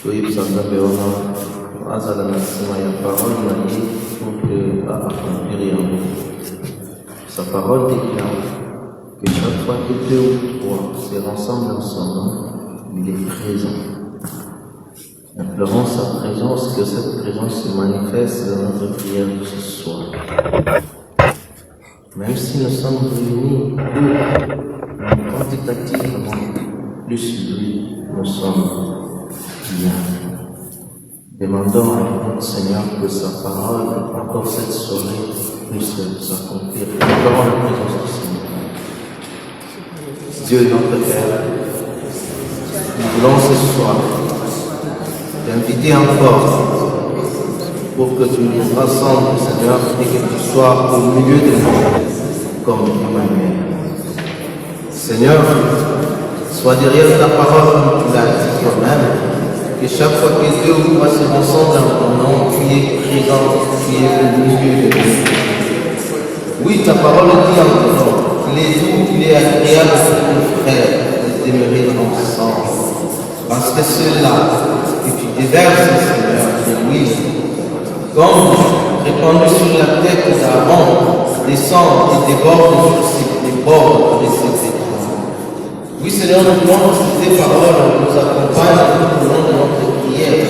tuibsangabeona azala nasema ya parole na dit pour que à accomplir en nous. Sa parole déclare que chaque fois que deux ou trois se rassemblent dans son nom, il est présent. Implorons sa présence, que cette présence se manifeste dans notre prière de ce soir. Même si nous sommes réunis quantitativement plus lui, nous sommes bien. Demandons à notre Seigneur que sa parole, encore cette soirée, puisse s'accomplir. Implorons la présence du Seigneur. Dieu notre Père, nous voulons ce soir t'inviter encore pour que tu nous rassembles, Seigneur, et que tu sois au milieu de nous comme Emmanuel. Seigneur, sois derrière ta parole comme tu l'as dit toi-même, que chaque fois que deux ou trois se rassemblent dans ton nom, tu es présent, tu es au milieu de nous. Oui, ta parole dit encore qu'il est doux, qu'il est agréable pour nos frères de demeurer ensemble. Parce que ceux-là que tu déverses, Seigneur, de l'huile, comme répandu sur la tête d'Aaron, descend et déborde sur ses bords de ses étoiles. Oui, Seigneur, nous voulons que tes paroles nous accompagnent tout au long de notre prière.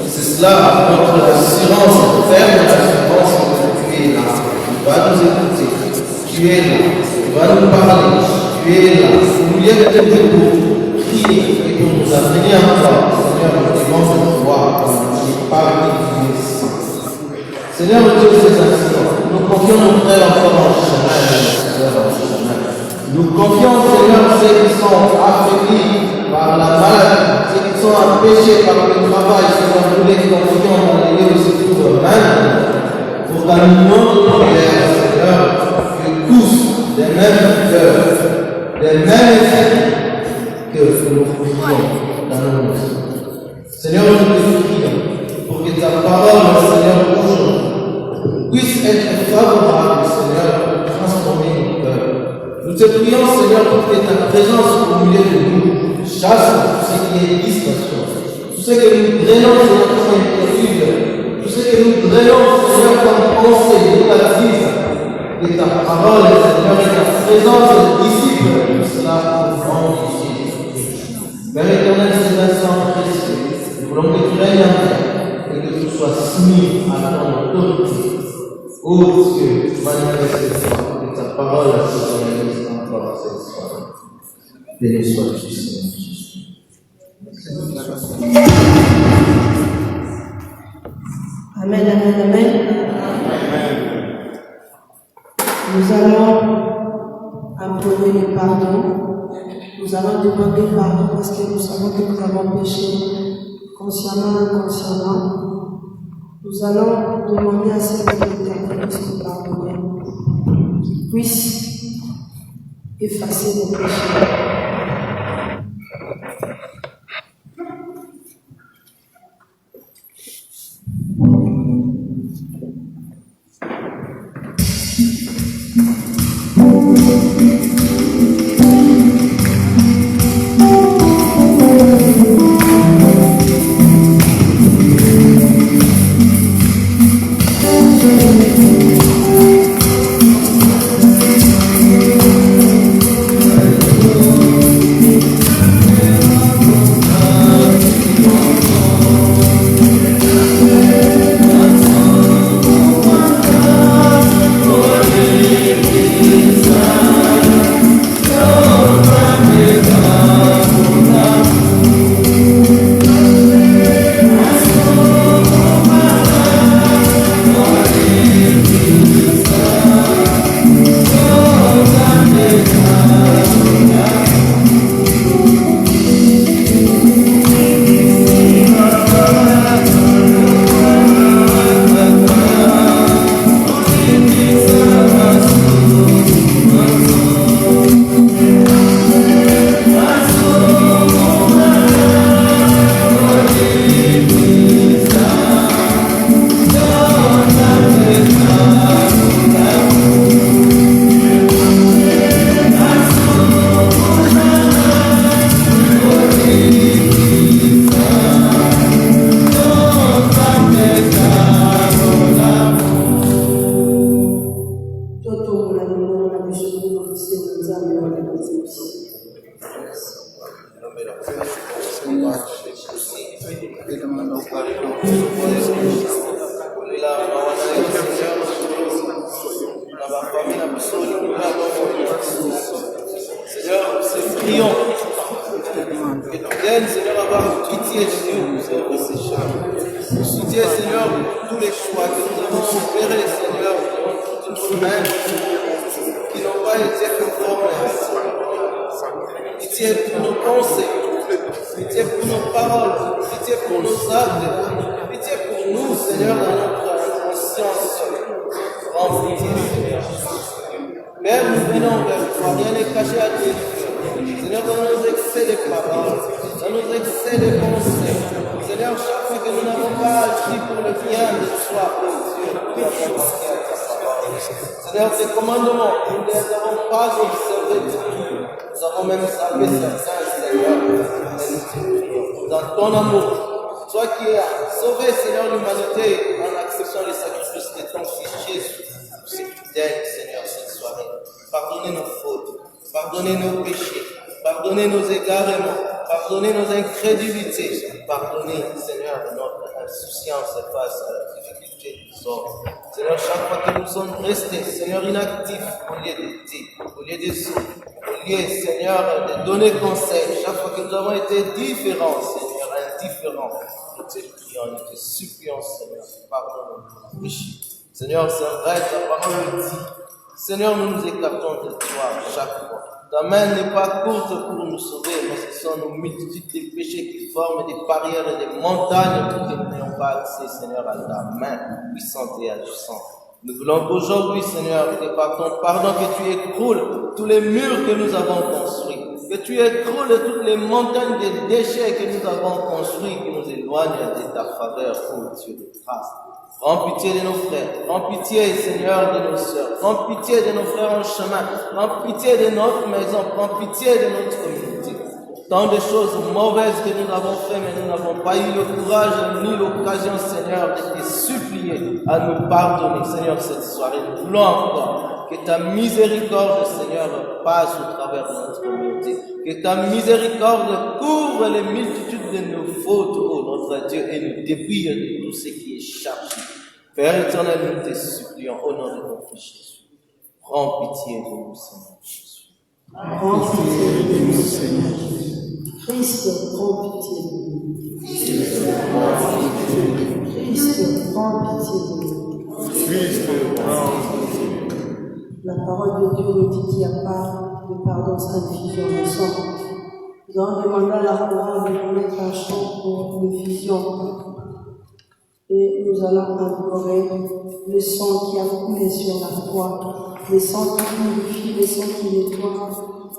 C'est cela, notre assurance, ferme assurance que tu es là. Tu vas nous écouter. Tu es là. Tu vas nous parler. Tu es là. Nous y être debout, prier et pour nous amener encore. Seigneur, nous demandons de toi, comme tu es parmi nous. Seigneur, Dieu de ces instants, nous confions nos frères encore en chemin, nos sœurs en chemin. Nous confions, Seigneur, ceux qui sont affaiblis par la maladie, ceux qui sont empêchés par le travail, Seigneur, nous les confions dans les lieux où se trouvent maintenant, pour qu'à l'union de nos prières, Seigneur, que tous, des mêmes cœurs, des mêmes esprits, que nous prions dans nos maisons. Seigneur, nous te prions pour que ta parole, Seigneur, aujourd'hui, puisse être favorable, Seigneur, pour transformer nos cœurs. Nous te prions, Seigneur, pour que ta présence au milieu de nous chasse tout ce qui est distraction, tout ce que nous drainons, Seigneur, comme inquiétude, tout ce que nous drainons, Seigneur, comme pensée négative, que ta parole, Seigneur, et ta présence dissipe tout cela au nom de Jésus. Père éternel, ces instants précieux, nous voulons que tu règnes en terre et que tu sois soumis à ton autorité. Ô Dieu, manifeste-toi, que ta parole se réalise encore cette soirée. Béni sois-tu, Seigneur Jésus. Amen, amen, amen. Nous allons implorer le pardon. Nous allons demander pardon parce que nous savons que nous avons péché consciemment ou inconsciemment. Nous allons demander à ce que l'Éternel puisse nous pardonner, qu'il puisse effacer nos péchés. Et demandons pardon. Seigneur, c'est prions. Que tu viennes, Seigneur, avoir pitié de nous, Seigneur, pitié, Seigneur, pour tous les choix que nous avons opérés, Seigneur, dans toute nous-mêmes, qui n'ont pas été conformes à ça. Pitié pour nos pensées, pitié pour nos paroles, pitié pour nos actes, pitié pour nous, Seigneur, dans notre conscience. Rends pitié, Seigneur. Père, nous venons vers toi, rien n'est caché à tes yeux. Seigneur, dans nos excès de paroles, dans nos excès de pensées, Seigneur, chaque fois que nous n'avons pas agi pour le bien de toi, oh Dieu, nous avons manqué à ta parole. Seigneur, tes commandements, nous ne les avons pas observés du tout. Nous avons même zappé certains, Seigneur, mais nous te prions. Dans ton amour, toi qui as sauvé, Seigneur, l'humanité en acceptant le sacrifice de ton Fils Jésus, c'est fidèle, Seigneur, cette soirée. Pardonnez nos fautes, pardonnez nos péchés, pardonnez nos égarements, pardonnez nos incrédulités, pardonnez, Seigneur, notre insouciance face à la difficulté des hommes. Seigneur, chaque fois que nous sommes restés, Seigneur, inactifs, au lieu de dire, au lieu de souffrir, au lieu, Seigneur, de donner conseil, chaque fois que nous avons été différents, Seigneur, indifférents, nous te prions, nous te supplions, Seigneur, pardonne nos péchés. Seigneur, c'est vrai, ta parole dit. Seigneur, nous nous écartons de toi chaque fois. Ta main n'est pas courte pour nous sauver, mais ce sont nos multitudes de péchés qui forment des barrières et des montagnes pour que nous n'ayons pas accès, Seigneur, à ta main puissante et agissante. Nous voulons qu'aujourd'hui, Seigneur, que par ton pardon, que tu écroules tous les murs que nous avons construits, que tu écroules toutes les montagnes de déchets que nous avons construits, qui nous éloignent de ta faveur, ô Dieu de grâce. Prends pitié de nos frères, prends pitié, Seigneur, de nos sœurs, prends pitié de nos frères en chemin, prends pitié de notre maison, prends pitié de notre communauté. Tant de choses mauvaises que nous avons fait, mais nous n'avons pas eu le courage ni l'occasion, Seigneur, de te supplier à nous pardonner. Seigneur, cette soirée, nous voulons encore que ta miséricorde, Seigneur, passe au travers de notre communauté. Que ta miséricorde couvre les multitudes de nos fautes, ô notre Dieu, et nous dépouille de tout ce qui est chargé. Père éternel, nous te supplions au nom de ton Fils Jésus. Prends pitié de nous, Seigneur Jésus. Prends pitié de nous, Seigneur Jésus. Christ, prends pitié de nous. Christ, prends pitié de nous. Christ, prends pitié de nous. Christ, prends pitié de nous. La parole de Dieu nous dit qu'il n'y a pas de pardon sans effusion de sang. Nous avons demandé à la parole de nous mettre un chant pour l'effusion. Et nous allons implorer le sang qui a coulé sur la croix, le sang qui purifie, le sang qui nettoie.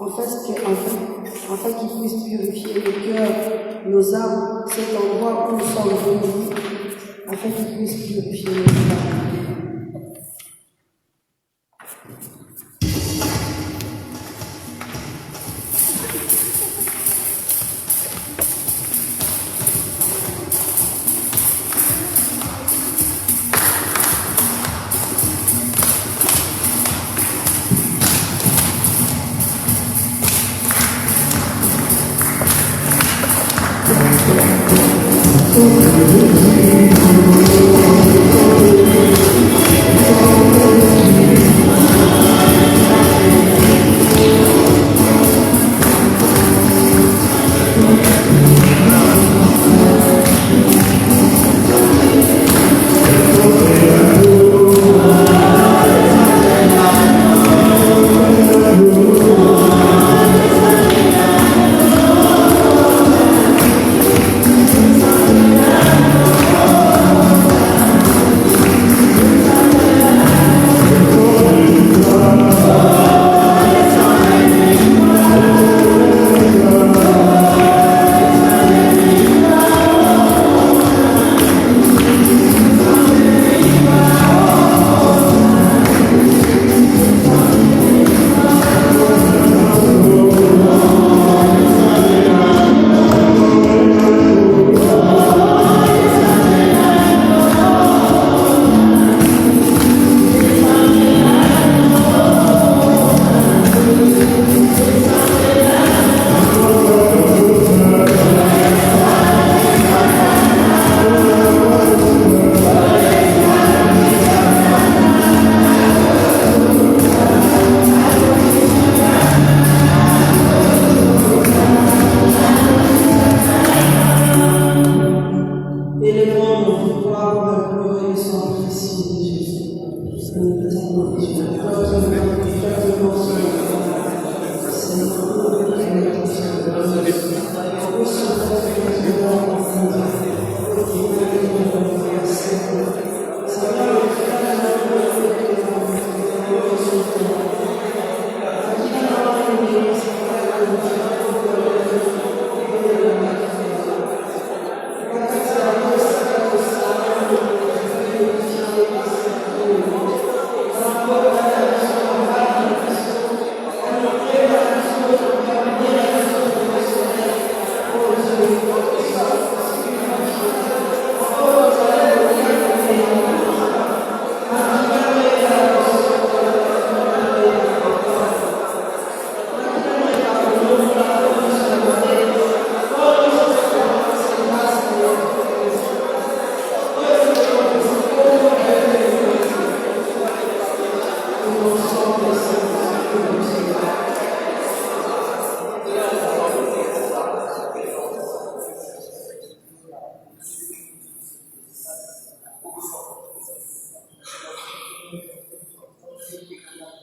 En fait, qu'il puisse purifier le cœur, nos âmes, cet endroit où nous sommes venus, afin qu'il puisse purifier nos âmes.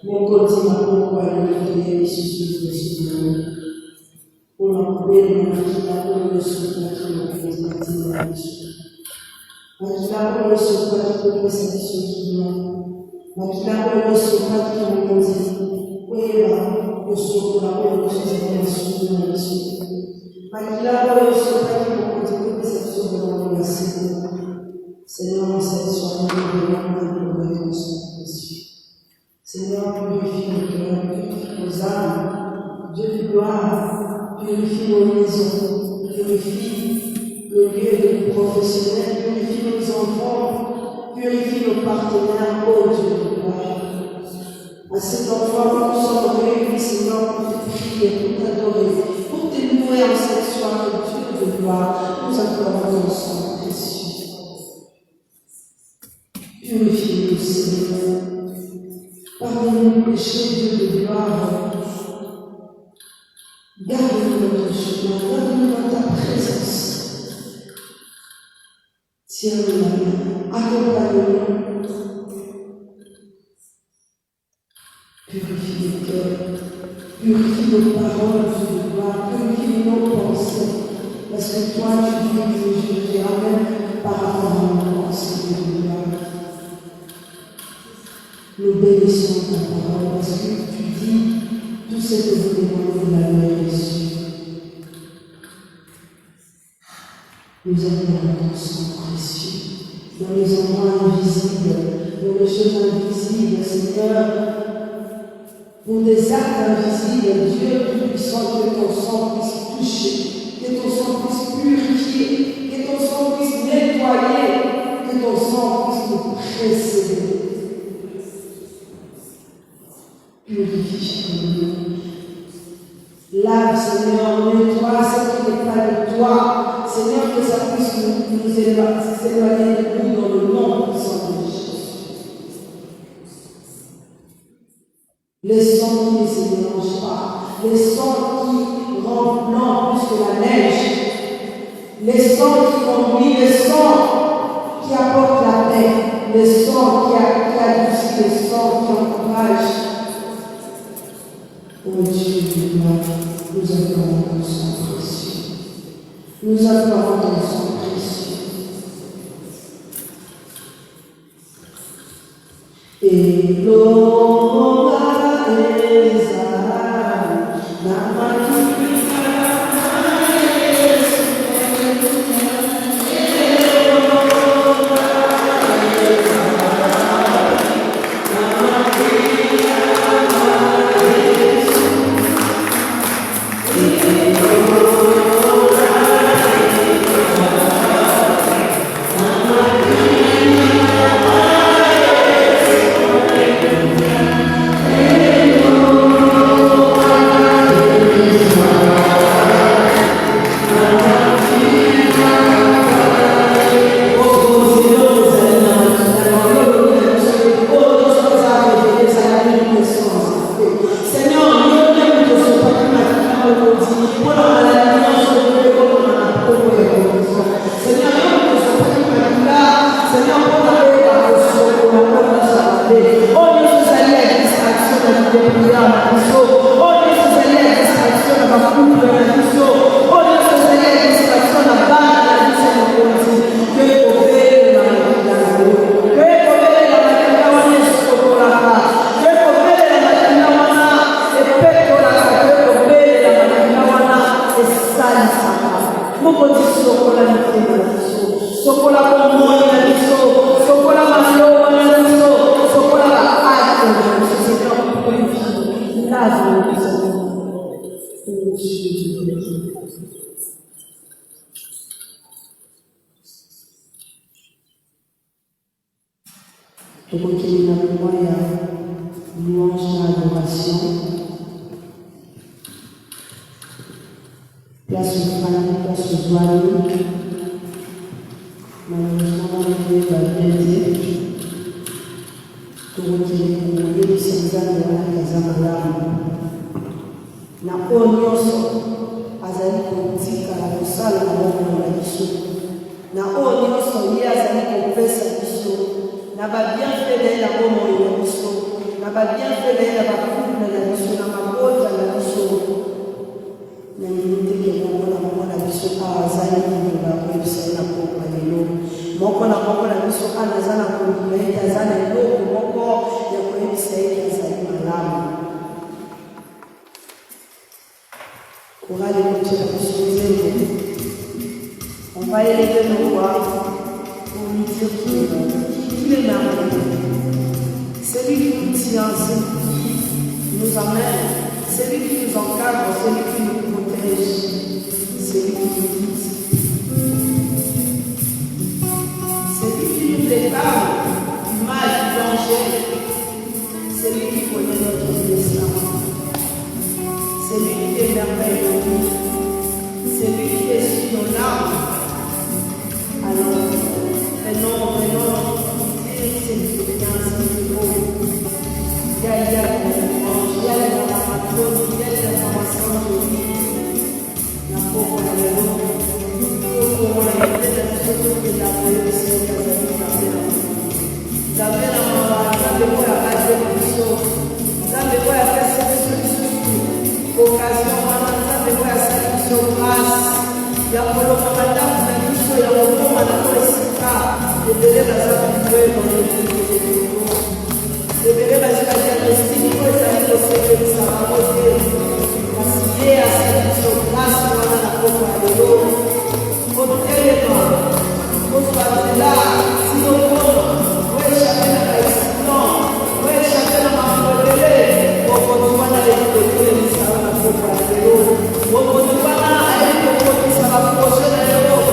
mon quotidien pour aller les choses pour l'enlever le maquillage le soutien qui m'a fait maquillage le soutien qui m'a fait cette chose maquillage le soutien qui m'a dit oui là le soutien le soutien le soutien maquillage le soutien qui m'a dit cette chose de la Seigneur, cette soirée de l'homme Seigneur, purifie nos cœurs, purifie nos âmes, Dieu de gloire, purifie nos maisons, purifie le lieu de nos professionnels, purifie nos enfants, purifie nos partenaires, ô Dieu de gloire. À cet enfant, nous sommes réunis, Seigneur, pour te prier, pour t'adorer, pour te louer en cette soirée, Dieu de gloire. Nous accordons ton sang précieux. Purifie-nous, Seigneur. Pardonne-nous le péché, Dieu de gloire. Garde-nous dans ton chemin, garde-nous dans ta présence. Tiens-nous la main, accompagne-nous. Purifie nos cœurs, purifie nos paroles, Dieu de gloire, purifie nos pensées. Parce que toi, tu dis que je te ramène par rapport à nos pensées, Dieu de gloire. Nous bénissons ta parole parce que tu dis tout ce que vous demandez de la main de Jésus. Nous avons ton sang précieux dans les endroits invisibles, dans les choses invisibles, Seigneur, pour des actes invisibles, Dieu Tout-Puissant, que ton sang puisse toucher, que ton sang puisse purifier, que ton sang puisse nettoyer, que ton sang puisse nous précéder. Purifie nous. Lave, Seigneur, nettoie ce qui n'est pas de toi. Seigneur, que ça puisse nous éloigner de nous dans le nom puissant de Jésus. Les sangs qui ne se mélangent pas, les sangs qui rendent blanc plus que la neige, les sangs qui conduisent, les sangs qui apportent la paix, les sangs qui adoucissent, les sangs qui encouragent. Oh Dieu de gloire, nous adorons ton sang précieux. Nous adorons ton sang précieux. Et l'homme pas bien fait la coupe, la mission à ma côte, la mission. La minute qui est la mission à Zali, la mission à la coupe, moko na moko na mission à la Zana coupe, la Zana l'eau, moko, ya kwa mission à Zali malamu. On va aller continuer la mission. On va élever nos voix pour lui dire qu'il est merveilleux. C'est lui qui nous tient, c'est lui qui nous amène, c'est lui qui nous encadre, c'est lui qui nous protège, c'est lui qui nous guide. C'est lui qui nous déclare du mal, du danger. C'est lui qui connaît notre destin. C'est lui qui est merveilleux. C'est lui qui est sur nos larmes. Alors, venons, dire c'est bien, c'est beau. Il y a la louange, il y a la matrone, il y a l'information de lui. La pauvre la vélo, pour la tête de la société de la vélo, c'est la vélo. Vous avez la maman, vous avez quoi la base de l'émission, vous avez quoi la base de l'émission, occasion, vous avez quoi la solution grâce. Il y a pour le commandant, vous avez il y a un moment où on a et de la zone de et de la diagnostic, il faut que ça va voter. Parce à cette grâce, on a la propre de l'eau. On est on soit là, si on peut, chacun a la chacun a la on continue à aller ça va la propre de l'eau. On continue à aller ça va prochaine de l'eau.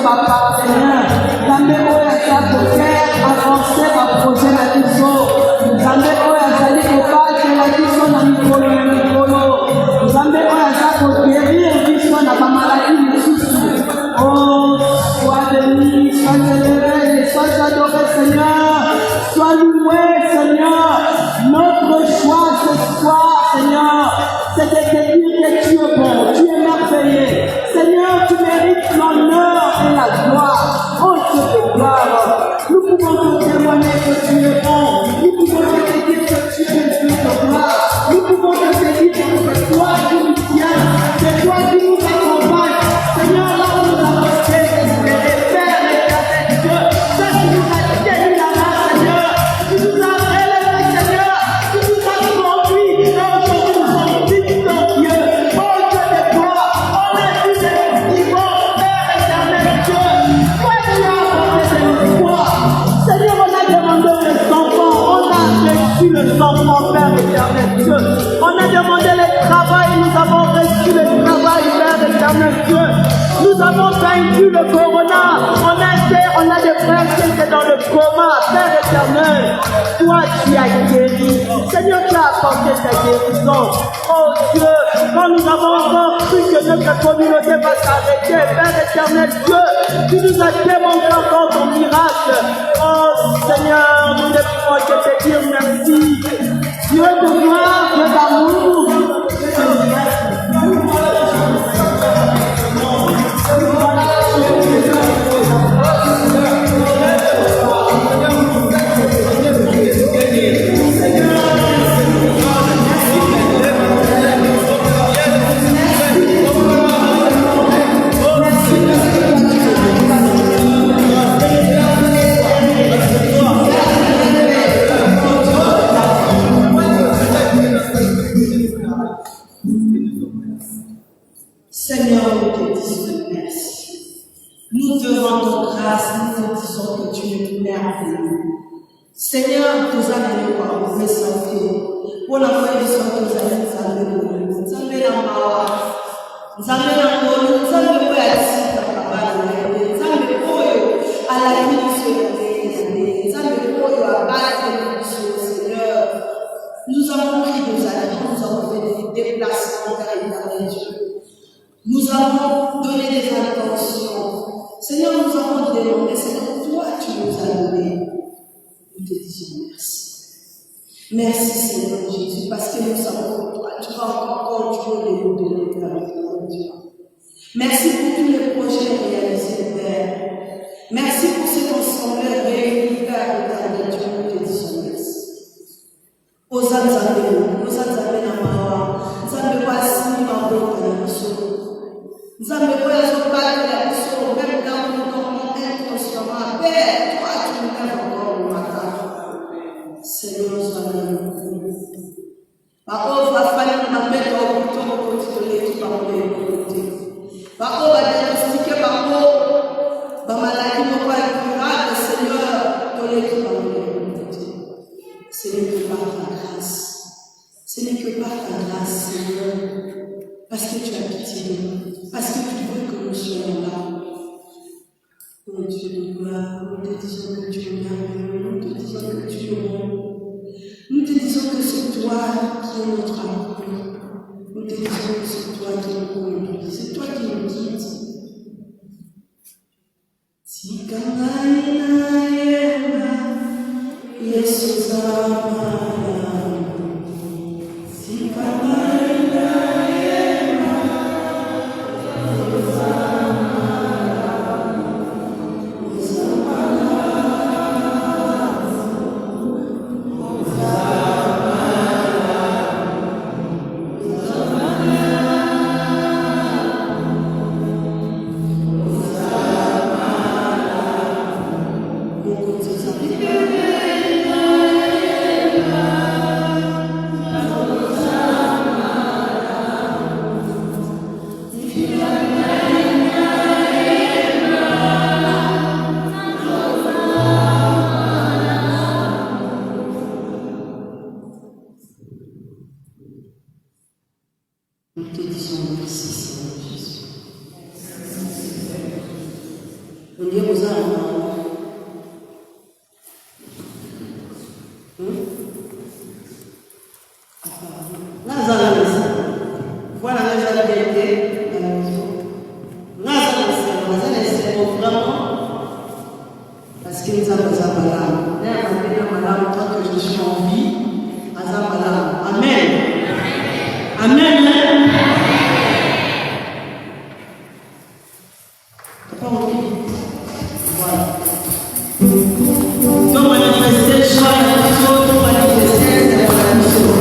ma partenaire. Nzambe oyo aza kofaire avancer ma projet na biso. Nzambe oyo azali kobatela biso na mikolo na mikolo. Nzambe oyo aza koguérir biso na bamaladi mosusu. Oh, sois béni, sois élevé, sois adoré, Seigneur. Sois loué, Seigneur. Notre choix ce soir, Seigneur, c'est de te dire que tu es bon, tu es merveilleux. Seigneur, tu mérites l'honneur et la gloire. Oh Dieu de gloire, nous pouvons te témoigner que tu es bon. Nous pouvons te dire que tu es le Dieu de gloire. Nous pouvons te dire que c'est toi qui nous tiens, c'est toi qui nous accompagne. Seigneur, là où nous avons fait espérer, Père éternel Dieu, toi qui nous as tenu la main, Seigneur, tu nous as élevés, Seigneur, tu nous as conduits, et aujourd'hui nous sommes victorieux. Oh Dieu de gloire, on est tous des vivants, Père éternel Dieu, toi tu as apporté de l'espoir. Seigneur, on a demandé les enfants, on a reçu les enfants, Père éternel Dieu. On a demandé le travail, nous avons reçu le travail, Père éternel Dieu. Nous avons vaincu le corona. On a des frères qui étaient dans le coma, Père éternel. Toi, tu as guéri. Seigneur, tu as apporté ta guérison. Oh Dieu, quand nous avons encore cru que notre communauté va s'arrêter, Père éternel Dieu, tu nous as démontré encore ton miracle. Oh Seigneur, nous ne pouvons que te dire merci. Dieu de gloire, Dieu d'amour. Seigneur, nous te disons merci. Nous te rendons grâce, nous te disons que tu es merveilleux. Seigneur, nous allons voir vous ressentir. Pour la foi du sang, nous allons nous amener. Nous allons la mawa. Nous allons la mawa. Nous allons la mawa. Nous allons à la mission. Nous allons à base de mission, Seigneur. Nous avons pris nos amis, nous avons fait des déplacements vers l'éternel Dieu. Nous avons donné des intentions. Seigneur, nous avons demandé, Seigneur, toi tu nous as donné. Nous te disons merci. Merci Seigneur Jésus, parce que nous savons que toi, tu vas encore contrôler nous de l'éternel Dieu. Merci pour tous les projets réalisés, Père. Merci pour cet ensemble réuni, Père éternel Dieu, nous te disons merci. Hosanna, Hosanna, Namawa, Nzambe wasi maboko ya biso. Nzambe oyo azobala ya biso, même quand nous dormons inconsciemment, Père, toi tu nous lèves encore le matin. Seigneur, sois béni. Ma pauvre famille m'a mis au bouton pour titiller tout par les côtés. Ma pauvre a diagnostiqué ma pauvre, ma maladie n'est pas incurable, Seigneur, ton équipe par les côtés. Ce n'est que par ta grâce. Ce n'est que par ta grâce, Seigneur. Parce que tu as pitié de nous. Parce que tu veux que nous soyons là. Oh Dieu de gloire, nous te disons que tu es merveilleux. Nous te disons que tu es bon. Nous te disons que c'est toi qui es notre amour. Nous te disons que c'est toi qui nous conduis. C'est toi qui nous guides. Jesus Ndiye kuzaa parce que nous avons besoin de madame, tant que je suis en vie, Amen. Amen. Voilà. Donc, on va manifester le choix de la mission, on va manifester la mission.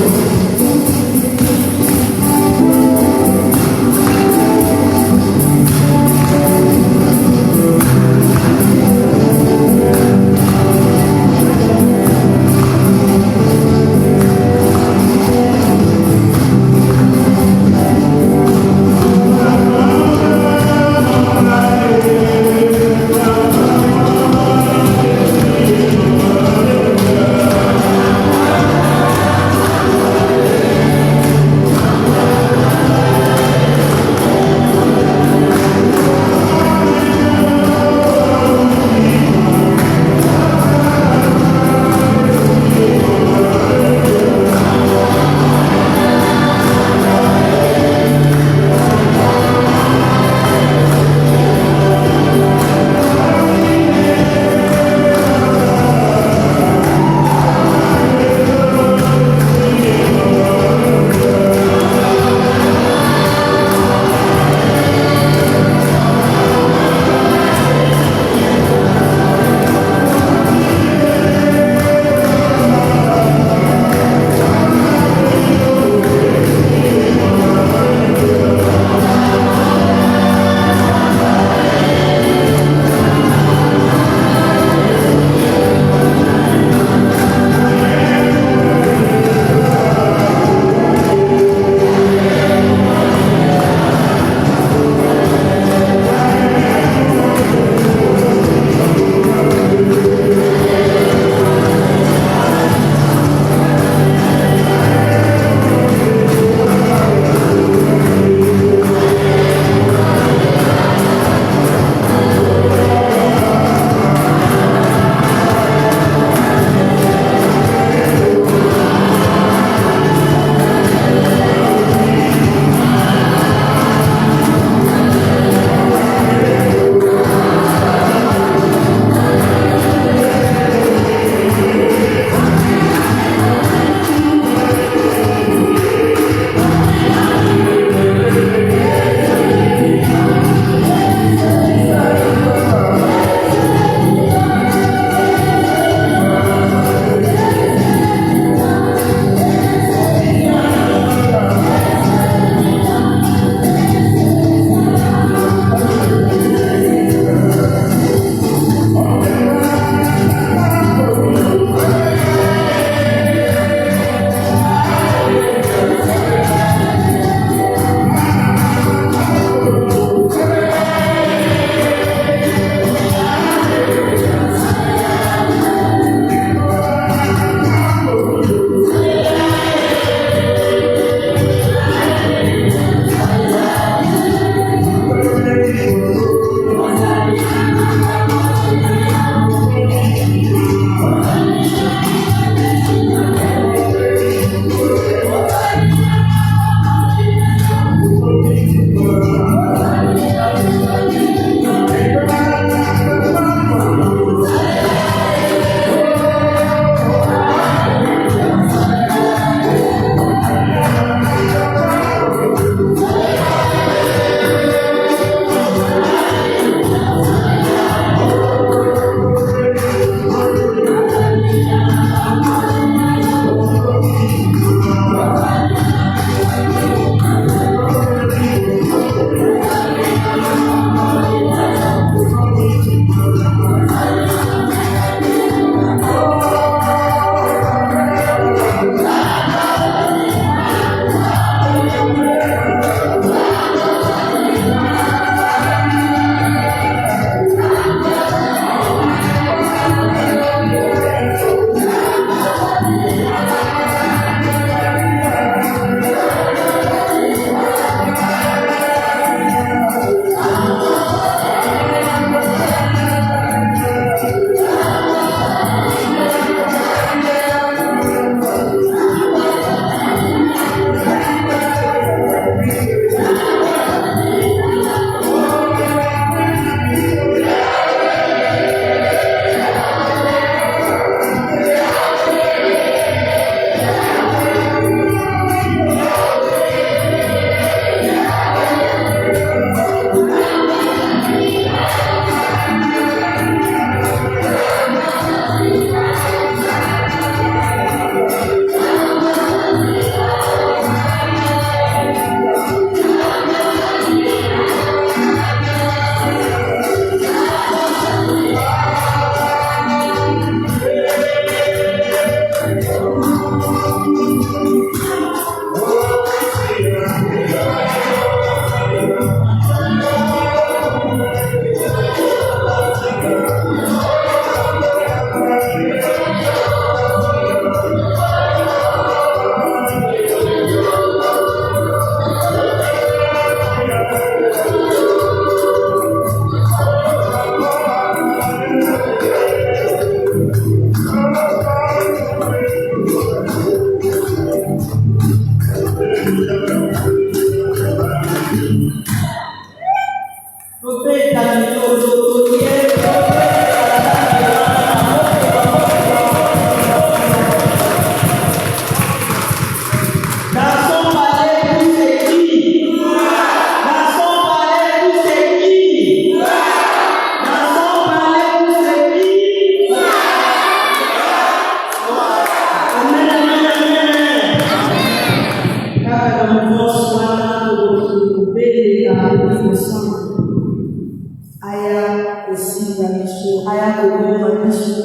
aya kosinga biso, aya koboma biso,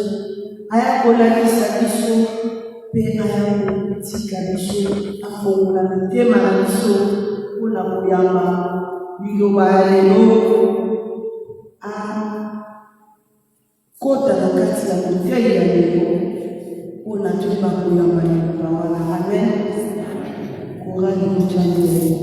aya kolakisa biso, mpe aya kotika biso, afongola mitema na biso mpona koyamba liloba ya lelo, akota na kati ya motei ya lelo mpona toyeba koyamba liloba wana. Amen. Korali motani lelo.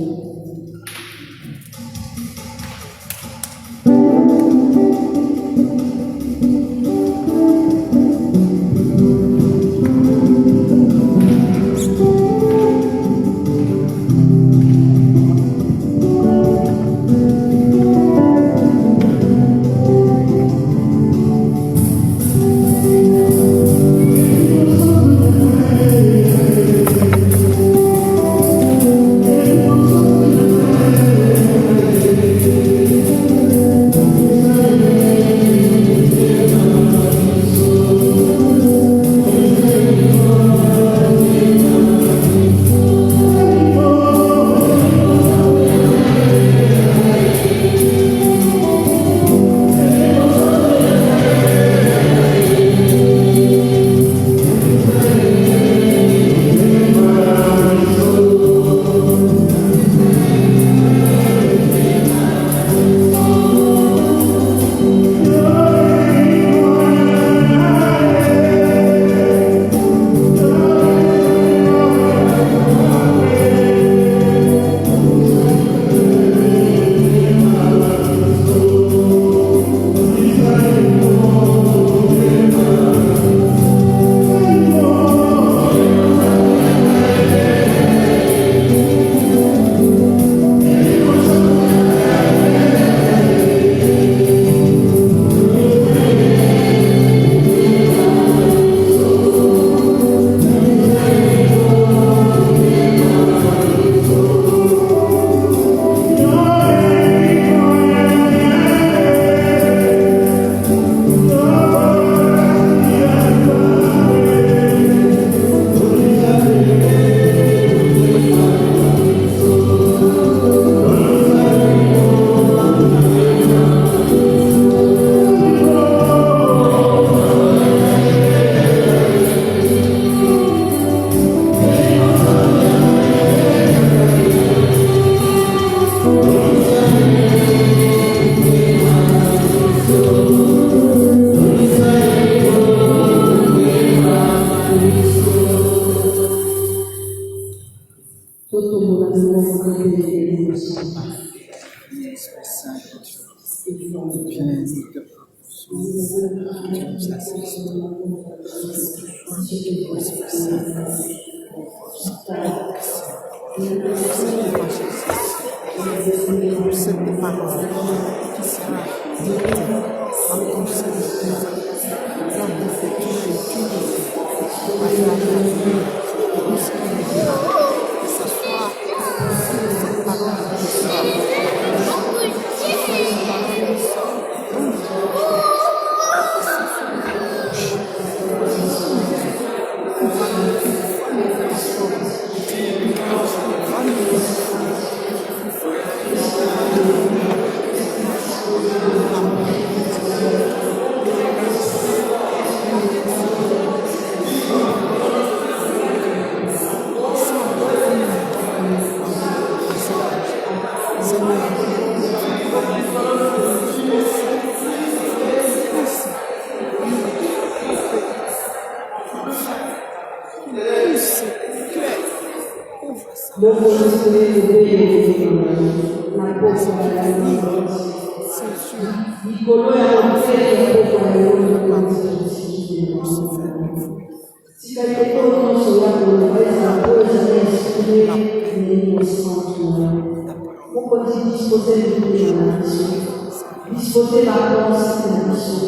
Disposer la force et la mission.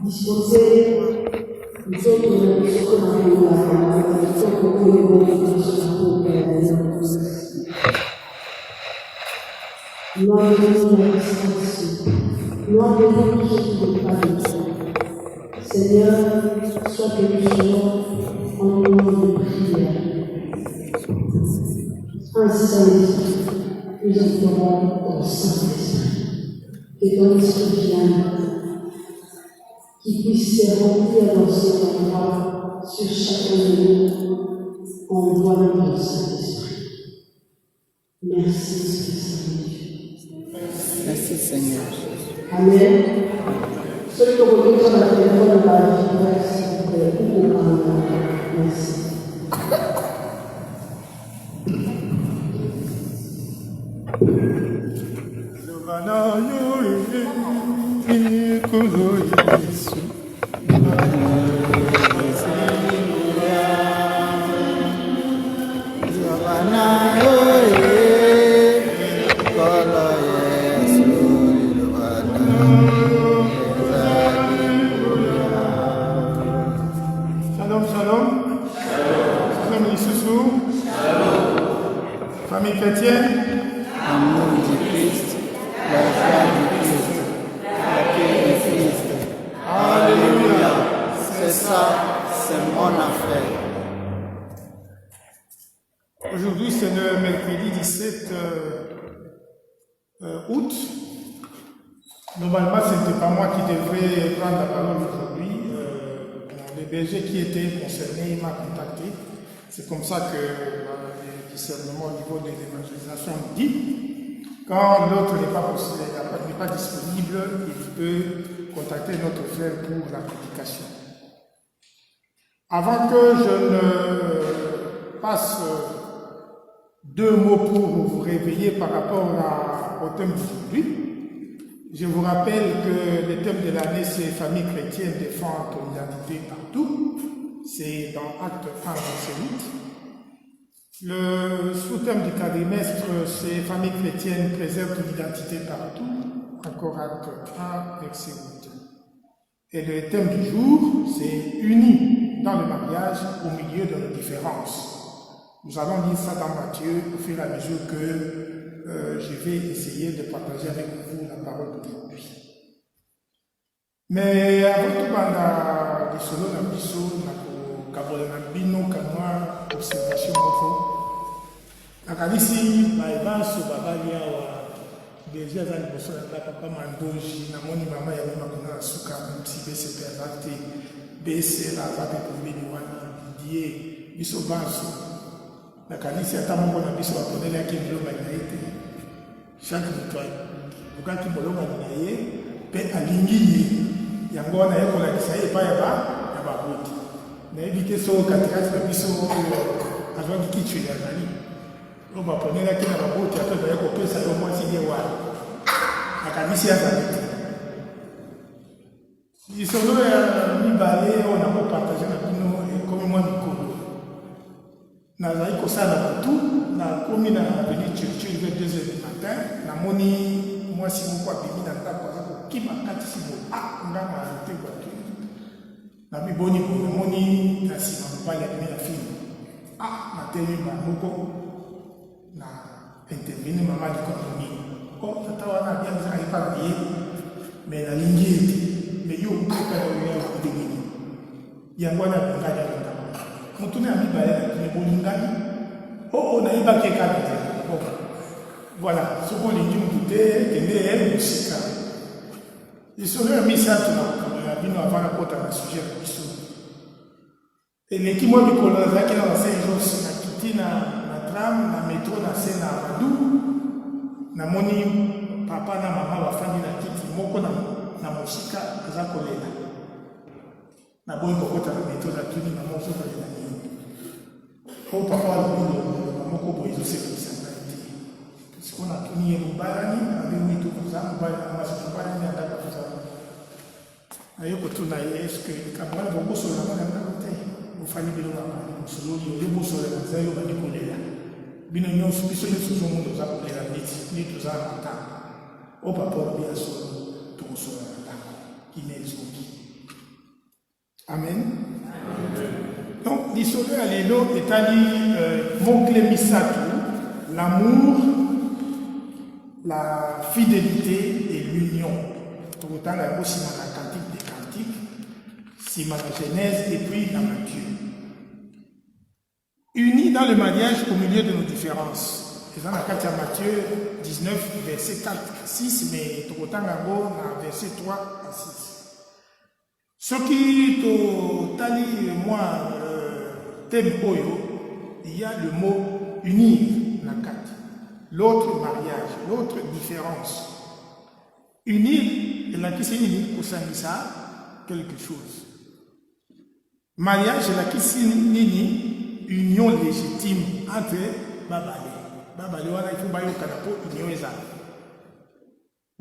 Disposer nous autres, Seigneur, sois que nous soyons en moment de prière. Ainsi, nous implorons au Saint-Esprit. et ton esprit vienne, qui puisse se remplir dans ce endroit sur chacun de nous, envoie le Saint-Esprit. Merci, Seigneur. Merci Seigneur. Amen. Ceux qui ont sur la téléphone de la vie, s'il vous plaît, ou au parlement. Merci. Shalom, shalom. Shalom, Issoussou. Famille chrétienne. Amour du Christ, la joie du Christ, la paix du Christ. Alléluia. C'est ça, c'est mon affaire. Aujourd'hui, c'est le mercredi 17 août. Normalement, ce n'était pas moi qui devrais prendre la parole aujourd'hui. Le berger qui était concerné m'a contacté. C'est comme ça que le discernement au niveau de l'évangélisation dit. Quand l'autre n'est pas disponible, il peut contacter notre frère pour la prédication. Avant que je ne passe deux mots pour vous réveiller par rapport au thème d'aujourd'hui, je vous rappelle que le thème de l'année, c'est famille chrétienne défend ton identité partout. C'est dans Acte 1, verset 8. Le sous-thème du quadrimestre, c'est famille chrétienne préserve ton identité partout. Encore Acte 1, verset 8. Et le thème du jour, c'est unis dans le mariage au milieu de nos différences. Nous allons lire ça dans Matthieu au fur et à mesure que je vais essayer de partager avec vous la parole d'aujourd'hui. Mais avant tout, banda lisolo na biso na kokabola na bino kamwa observation moko. Nakanisi baebanso babali awa deja aza liboso na papa mandoji namoni mama ya makona na suka msi bese aza te bese aza te pembeni wana die biso banso. Nakanisi ata moko na biso baponelaki biloko na ye te. Chaque victoire okaki boloko na ye mpe alingi ye yango wana ye kolakisa ye epai ya baboti nayebi te so katikati na biso oyo azwaki kitweli azali oyo baponelaki na baboti ape baye kopesa yo mwasi ye wana nakanisi azali te lisolo ya mibale oyo nakopartage na bino ekomi mwa mikolo nazali kosala batu nakomi na avenue Churchill vers 2h du matin namoni mwasi moko abimi na ndako aza kokima katisi boye nganga arete voiture nabiboni boye namoni na nsima mobali abimi na filme nateli bamoko na interveni mama likonomi tata wana abianza ayepa na ye me nalingi ete me yo okaka oyo ndengeni yango wana abengani alonga motuni ya mibale nakine bolingani nayebaki ekaka te voilà soki olingi motu te kende mosika lisolo ya misato na kokamela bino avant nakota na sujet na biso eleki mwa mikolo nazalaki na Saint Jos nakiti na tram na metro na se na Amadou namoni papa na mama bafandi na kiti moko na mosika aza kolela naboyi kokota na metro na tuni mama ozokolela nini po papa alobi moko boye ezosepelisa ngai te siko natuni ye mobalani abengi tokoza mobali na mwasi mobalani andaka kozala naye kotuna ye eske likambo wana bokosola mwana ndako te ofani biloko akani mosololi oyo bosola naza yo bandi kolela bino nyonso biso nyonso ozomona oza kolela neti toza na ntango o papa olobi ya solo tokosola na ndako kine ezoki amen. Donc, l'histoire à l'élo est allé mon-clé misato, l'amour, la fidélité et l'union. Tout autant la aussi dans la cantique des cantiques, c'est la Genèse et puis dans Matthieu. Unis dans le mariage au milieu de nos différences. Et dans la carte à Matthieu 19, verset 4 à 6, mais tout autant dans verset 3 à 6. Ce qui tali moi thème oyo, il y a le mot unir dans la carte. L'autre mariage, l'autre différence. Unir, et la qui c'est unir au sein de ça, quelque chose. Mariage, et la qui c'est unir, union légitime entre Babali. Babali, il faut bailler au canapo, union et ça.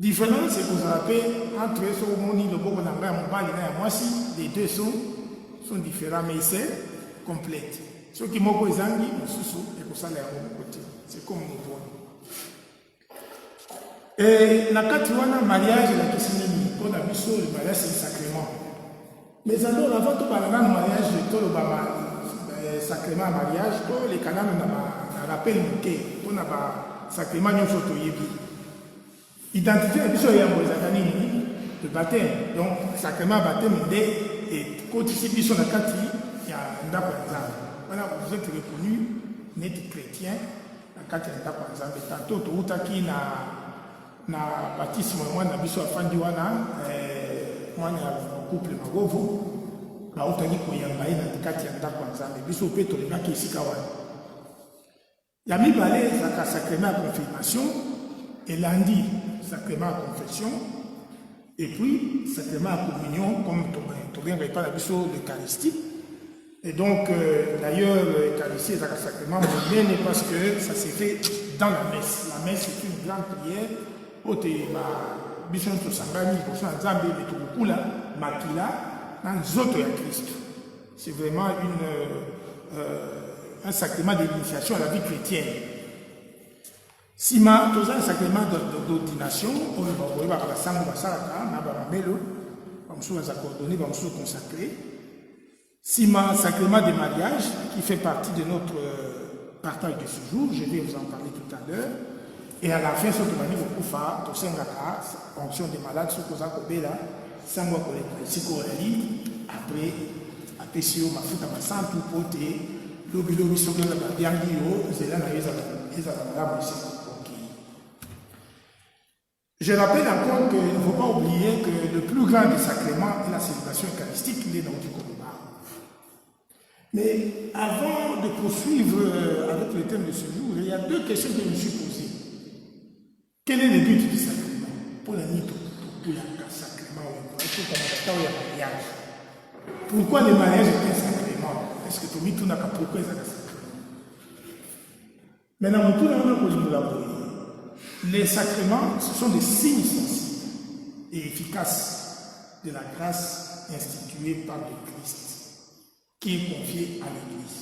Différence, c'est que vous rappelez, entre ce moni, le beau nanga, mon bali, et moi, si les deux sont différents, mais c'est complète. Ceux qui m'ont posé un lit, et pour ça, les côté. C'est comme nous voyons. Et la Katiwana, mariage, la question est pour la mission, le mariage, c'est le sacrement. Mais alors, avant tout, le mariage, le sacrement mariage, les canaux, on a rappelé on a sacrement, identité, le baptême. Donc, sacrement, baptême, et quand ici, sur la carte, il y a un date, par exemple. Voilà, vous êtes reconnu, n'êtes chrétien, la carte, il y a un date, par exemple. Tantôt, tout qui na baptisme moi na biso afandi wana mwana couple magovo ba utaki koyamba ina kati ya ndako nzambe biso pe tolingaki esika wana ya mibale ezaka sacrement à confirmation et lundi sacrement à confession et puis sacrement à communion comme tobengaka epa na biso l'Eucharistie et donc d'ailleurs l'Eucharistie ezaka sacrement monene parce que ça s'est fait dans la messe. La messe c'est une grande prière ote biso tosangani liboso na nzambe betokokula makila na nzoto ya Christ. C'est vraiment un sacrement d'initiation à la vie chrétienne. Sima toza un sacrement d'ordination oyo bakoyi bakabasango basalaka na bamamelo bamosusu baza coordonné bamosusu consacré. Sima sacrement de mariage qui fait partie de notre partage de ce jour, je vais vous en parler tout à l'heure. Et à la fin, ce que vous avez fait, tout ça, fonction des malades, ce que vous avez fait, ça va après, si vous avez fait un sang pour porter, l'obilo, ce que vous avez bien dit, c'est là, je rappelle encore qu'il ne faut pas oublier que le plus grand des sacrements est la célébration eucharistique, il est dans du combat. Mais avant de poursuivre avec le thème de ce jour, il y a deux questions que je me suis posées. Quel est le but du sacrement? Pour la nuit, pour le sacrement, mariage. Pourquoi le mariage est un sacrement? Est-ce que tu as dit pourquoi c'est un sacrement? Maintenant, les sacrements, ce sont des signes sensibles et efficaces de la grâce instituée par le Christ, qui est confiée à l'Église.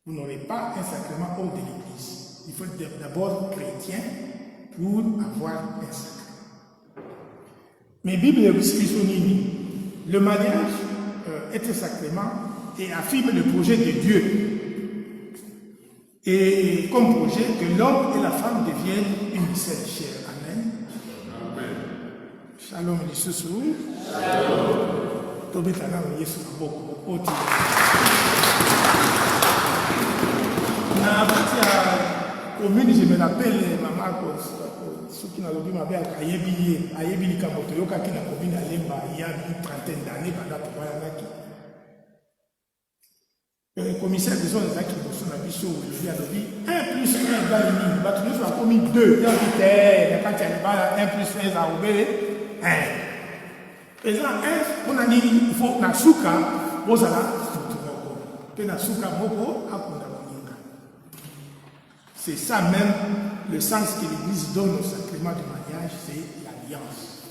Vous n'aurez pas un sacrement hors de l'Église. Il faut être d'abord chrétien pour avoir un sacrement. Mais Bible le mariage est un sacrement et affirme le projet de Dieu. Et comme projet, que l'homme et la femme deviennent une seule chair. Amen. Amen. Shalom, Jésus. Shalom. Tobetana, Yesu, beaucoup. Commune, je me rappelle maman ceux qui n'ont pas bien ayebi kamoto yoka qui na commune Alemba il y a une trentaine d'années pendant pour le commissaire des zones là qui bossent na biso il a dit 1 plus 1 égale 1 bah nous sommes commis 2 il y a dit quand il y a 1 plus 1 ça obéit 1 et ça 1 on a dit il faut na suka bozala que na suka moko akonda. C'est ça même le sens que l'Église donne au sacrement du mariage, c'est l'alliance.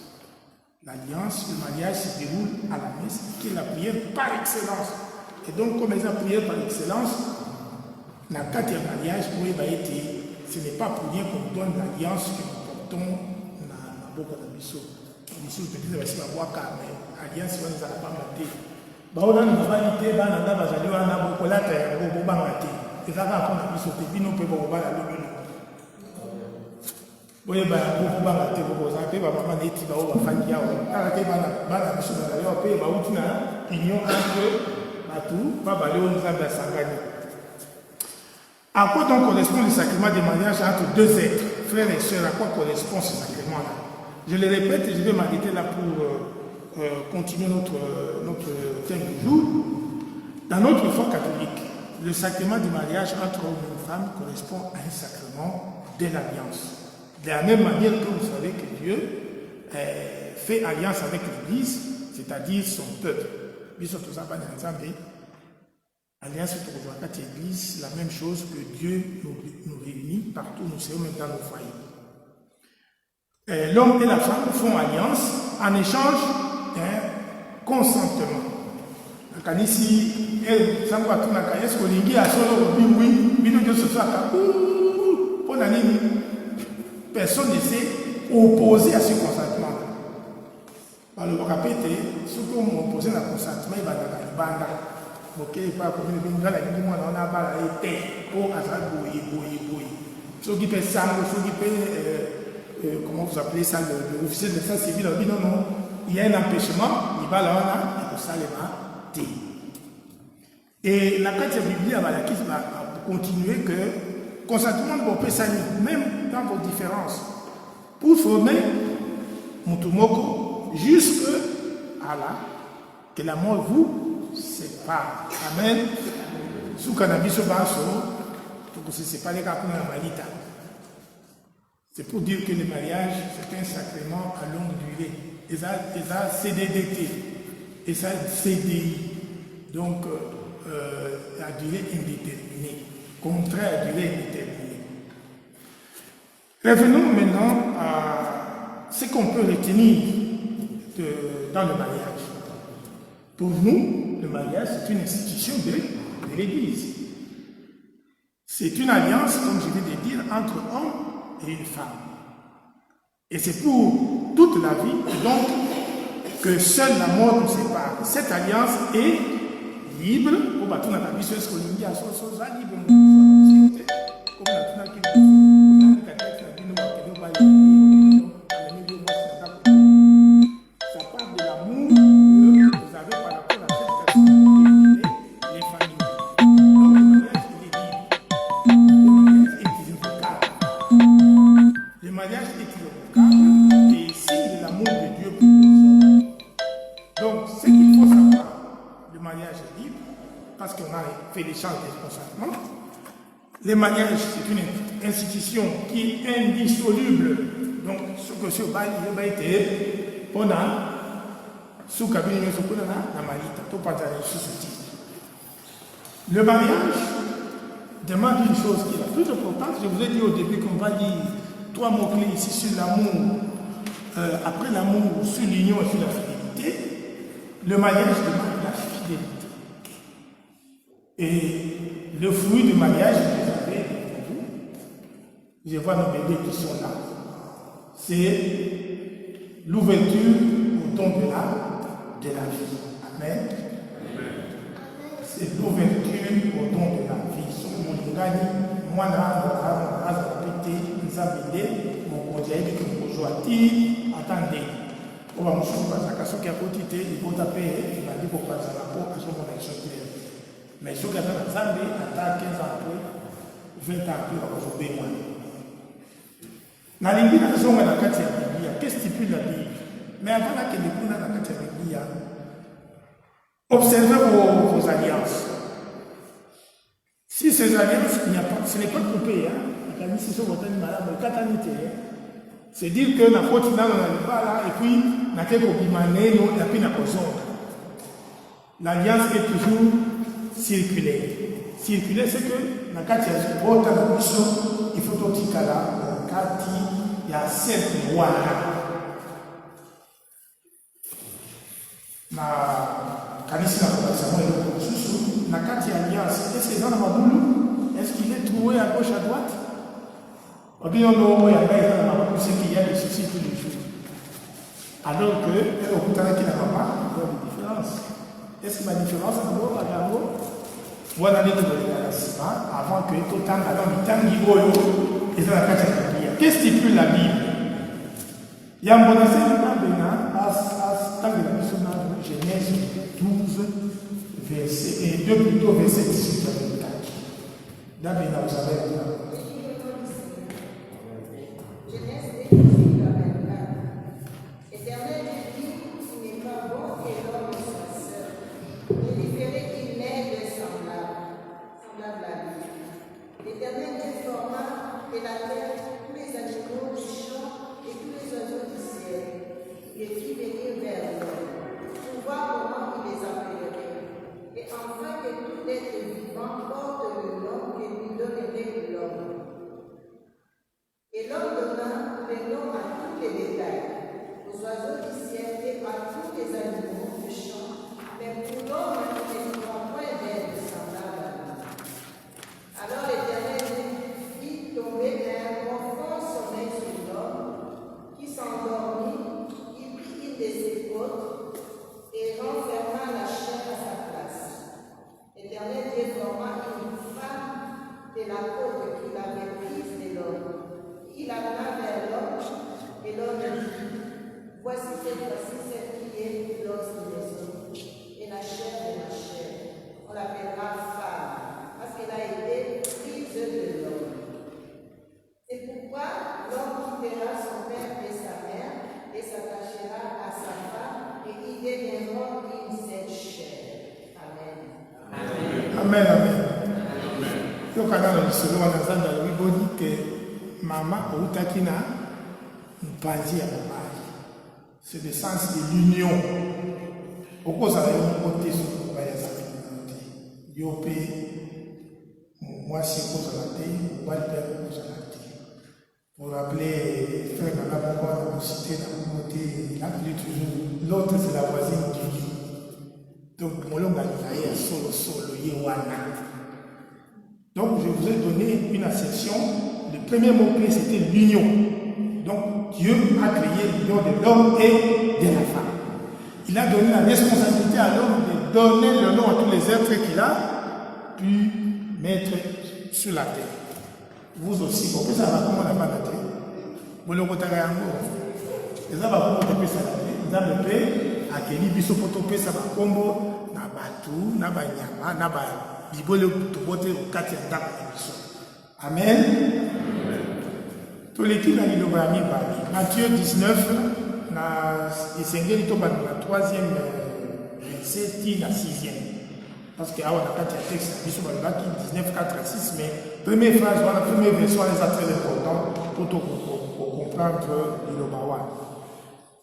L'alliance, le mariage se déroule à la messe, qui est la prière par excellence. Et donc, comme elle est la prière par excellence, la carte du mariage, ce n'est pas pour rien qu'on donne l'alliance que nous portons dans la boca de Bissot. Bissot peut-être que c'est la mais l'alliance, on ne va pas mater. On a une vanité, on a une vanité, on a beaucoup de vanité. Et ça va prendre Bissot, et puis nous pouvons voir la lumière. Boye ba ko ba te ko za pe ba mama ne ti ba o ba fandi ya o ala ke ba biso ba yo pe ba utina union entre batu ba ba le on za ba sangani À quoi donc correspond le sacrement du mariage entre deux êtres, frères et sœurs? À quoi correspond ce sacrement-là? Je le répète et je vais m'arrêter là pour continuer notre thème du jour. Dans notre foi catholique, le sacrement du mariage entre homme et femme correspond à un sacrement de l'alliance. De la même manière que vous savez que Dieu fait alliance avec l'Église, c'est-à-dire son peuple. Alliance avec l'Église, la même chose que Dieu nous réunit partout, nous sommes même dans nos foyers. L'homme et la femme font alliance en échange d'un consentement. Ici, personne ne s'est opposé à ce consentement. Par le répéter, ceux qui ont opposé à consentement, ils vont dans la bande. Ok, pas comme une grande amie, moi, on a pas été pour hasard, boui. Ceux qui paient ça, ceux qui paient, comment vous appelez ça, l'officier de l'état civil, on dit non, il y a un empêchement, il va là, et que ça les va té. Et la carte de Bible va continuer que consentement de vos pésanis, même dans vos différences, pour former Mutumoko jusque à là, que la mort vous sépare. Amen. Sous cannabis au basso, pour que ce ne soit pas les cas pour la malita. C'est pour dire que le mariage, c'est un sacrement à longue durée. Et ça, CDDT. Et ça, CDI. Donc, à durée indéterminée. Contraire à durée indéterminée. Revenons maintenant à ce qu'on peut retenir dans le mariage. Pour nous, le mariage, c'est une institution de l'Église. C'est une alliance, comme je viens de dire, entre homme et une femme. Et c'est pour toute la vie, donc, que seule la mort nous sépare. Cette alliance est libre. Pour battre la vie, c'est ce qu'on dit à son libre. Ça part de l'amour que vous avez par rapport à cette personne et les familles. Donc, le mariage, il est libre. Le mariage est irrévocable. Le mariage est irrévocable et signe de l'amour de Dieu pour les hommes. Donc, ce qu'il faut savoir, le mariage est libre parce qu'on a fait l'échange des consentements. Le mariage, c'est une institution qui est indissoluble. Donc, ce que ce bail, il va être pendant sous cabinet de ce la malita, tout pas d'aller sous ce titre. Le mariage demande une chose qui est la plus importante. Je vous ai dit au début qu'on va dire 3 mots-clés ici sur l'amour. Après l'amour, sur l'union et sur la fidélité. Le mariage demande la fidélité. Et le fruit du mariage, vous avez, je vois nos bébés qui sont là, c'est l'ouverture au don de la vie. Amen. C'est l'ouverture au don de la vie. Moi, attendez. On va me faire ça, qui a côté, il faut taper, il va dire pour passer la peau, parce qu'on a échangé. Mais ce qui a fait la Zambie, attend 15 ans après, 20 ans après, on va jouer moins. Dans l'Église, on a la carte de la Bible. Qu'est-ce qui stipule la Bible? Mais avant que les gens dans la carte de la Bible, observez vos alliances. Si ces alliances, ce n'est pas coupé, c'est dire que la faute dans le pas là, et puis, la tête au bimané, la pine à l'alliance est toujours circulaire. Circulaire, c'est que la carte de la mission, il faut tout dire là. Il y a 7 lois là. La carte alliance, est-ce que dans la boule, est-ce qu'il est trouvé à gauche, à droite? Ou bien non, il y a des soucis tous les jours. Alors que, au bout d'un qui n'a pas, il y a des différences. Est-ce qu'il y a une différence d'abord, à l'avant? Ou à l'année de l'alliance, avant que tout le temps, alors il t'a mis et dans la carte de la Bible. Qu'est-ce qui stipule la Bible? Il y a un bon essai de la Bible, Genèse 12, verset 18 à 24. David a usado Genèse 2, 24. Éternel dit, il n'est pas bon que l'homme soit seul. Je lui ferai qu'il m'aide semblable à lui. L'Éternel Dieu forma de la terre tous les animaux du champ et tous les oiseaux du ciel. Il les fit venir vers l'homme, pour voir comment il les appellerait. Et enfin que tout être vivant porte le nom que lui donnerait l'homme. Et l'homme donna le nom à tous les détails, aux oiseaux du ciel et à tous les animaux du champ, mais pour l'homme il ne trouva point d'aide semblable à lui. Alors l'Éternel fit tomber un profond sommeil sur l'homme, qui s'endormit, il prit une de ses côtes et renferma la chair à sa place. L'Éternel Dieu forma une femme de la côte qu'il avait prise de l'homme. Il alla vers l'homme et l'homme dit, voici cette fois-ci celle qui est l'os de mes os et la chair de ma chair. On l'appellera femme parce qu'elle a été prise de l'homme. C'est pourquoi l'homme quittera son père et sa mère et s'attachera à sa femme et ils deviendront une seule chair. Amen. Amen, amen. Yo kana na lisolo wana zanda wiboni ke mama outaki na mpanzi ya mobali. C'est le sens de l'union. Okozala yo moko te soki mobali azalaki te. Yo mpe mwasi ekozala te, mobali mpe akozala te. Pour rappeler frère nanga moko wana mosite na mongo te, il appelait toujours l'autre c'est la voisine du lit. Donc molonga na ye ya solo ye wana. Donc je vous ai donné une assertion. Le premier mot-clé, c'était l'union. Donc, Dieu a créé l'union de l'homme et de la femme. Il a donné la responsabilité à l'homme de donner le nom à tous les êtres qu'il a pu mettre sur la terre. Vous aussi, vous pouvez savoir comment on a pas la terre. Vous le regardez en haut. Les hommes vont taper ça la terre. Ils ont le paix, à Kéli, Bisso Potopé, ça va combo, na batou, na banyama, na ba bibole, tobote, au 4 et Amen. Tout l'équipe a dit Matthieu 19, il s'est engagé dans la 3e verset, la 6e. Parce qu'il y a un texte, 19, 4 à 6, mais première phrase, la première version est très importante pour comprendre l'Ilobawa.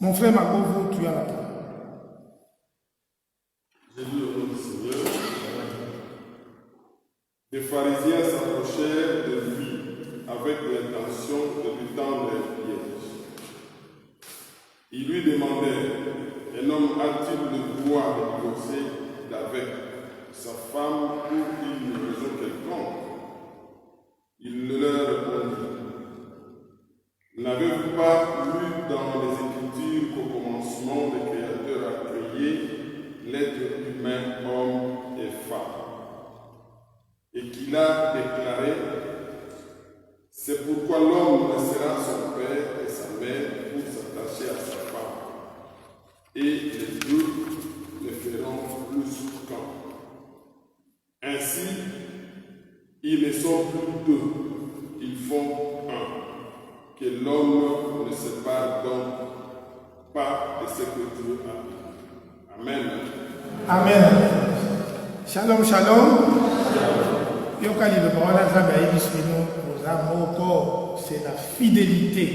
Mon frère Magovo, tu as la parole. Jésus au nom du Seigneur. Les pharisiens s'approchèrent de lui avec l'intention de lui tendre un piège. Ils lui demandèrent, un homme a-t-il le droit de divorcer avec sa femme pour une raison quelconque? Il leur répondit, n'avez-vous pas lu dans les Écritures qu'au commencement le Créateur a créé l'être humain, homme et femme, et qu'il a déclaré, c'est pourquoi l'homme laissera son père et sa mère pour s'attacher à sa femme, et les deux ne feront plus qu'un. Ainsi, ils ne sont plus deux, ils font un. Que l'homme ne sépare donc pas de ce que Dieu a dit. Amen. Amen. Shalom, shalom. C'est la fidélité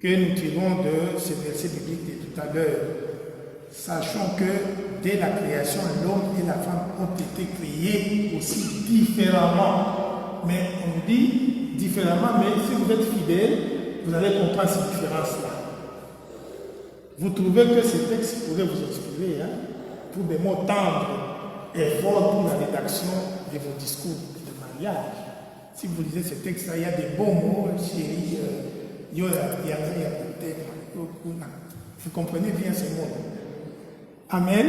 que nous tirons de ce verset biblique de tout à l'heure. Sachons que dès la création, l'homme et la femme ont été créés aussi différemment. Mais on dit différemment, mais si vous êtes fidèle, vous allez comprendre cette différence-là. Vous trouvez que ce texte pourrait vous inspirer pour des mots tendres et forts pour la rédaction de vos discours de mariage. Si vous lisez ce texte-là, il y a des beaux mots, chérie, vous comprenez bien ces mots. Amen.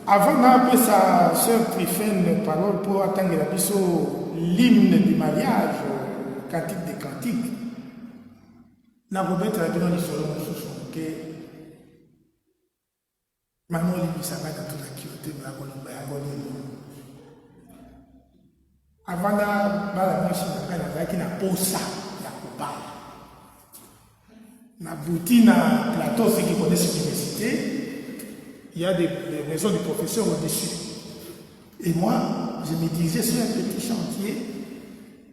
Avant d'appeler sa sœur Tryphène parole pour attendre la biseau l'hymne du mariage, cantique des cantiques, la Robette a donné sur le que maman lui ça va dans toute la qualité de la avant la branche qui n'a pas ça, la coupa. Na boutique, na plateau, ceux qui connaissent l'université, il y a des maisons de professeurs au-dessus. Et moi, je me disais sur un petit chantier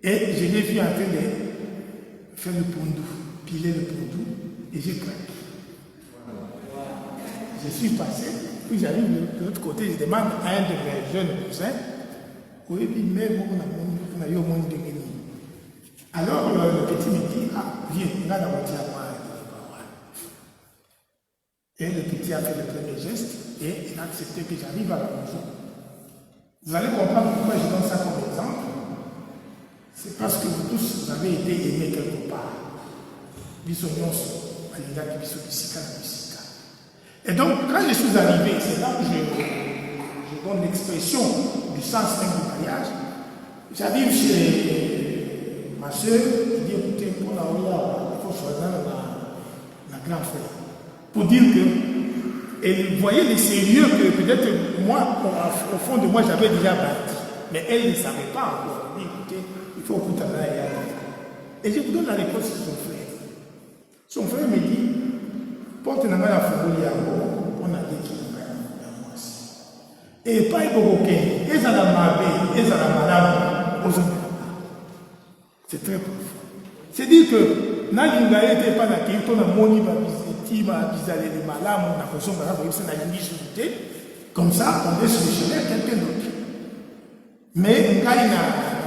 et je l'ai vu en train de faire le pondou, piler le pondou, et j'ai craqué. Je suis passé, puis j'arrive de l'autre côté, je demande à un de mes jeunes cousins, oui, puis même on a eu au monde de Guinée. Alors le petit me dit, ah, viens, là dans votre moi. Et le petit a fait le premier geste et il a accepté que j'arrive à la maison. Vous allez comprendre pourquoi je donne ça comme exemple. C'est parce que vous tous, vous avez été aimés quelque part. Et donc, quand je suis arrivé, c'est là où je donne l'expression du sens même du mariage. J'arrive chez ma soeur, qui dit écoutez, pour la il faut choisir la grande frère. Pour dire que, et vous voyez les sérieux que peut-être moi, au fond de moi, j'avais déjà bâti. Mais elle ne savait pas encore. Elle dit écoutez, il faut que tu ailles. Et je vous donne la réponse de son frère. Son frère me dit porte la main à Fouroulia, on a dit qu'il y a moi aussi. Et pas évoqué, et ça l'a marqué, et ça l'a malade, aux hommes. C'est très profond. C'est dire que, Nalinga était pas dans le temps, on a moni, on a bizarre les malades, on a besoin de comme ça, on laisse le chemin à quelqu'un d'autre. Mais, quand il y a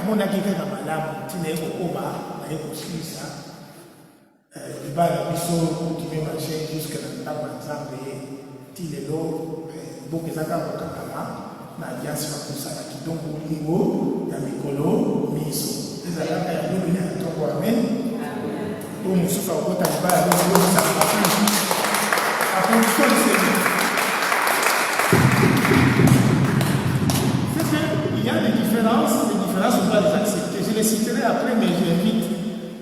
mon acquitté dans la malade, il y a un combat, il y a un ça. Il va à continuer à marcher jusqu'à la table d'ensemble et il est là, beaucoup de gens qui ont l'alliance pour ça qui donc au niveau, il y a Mikolo, Miso. Les gens qui ont venu à ton Amen. Pour nous souffrir au côté de la à condition de Seigneur. C'est qu'il y a des différences, on doit les accepter. Je les citerai après, mais j'invite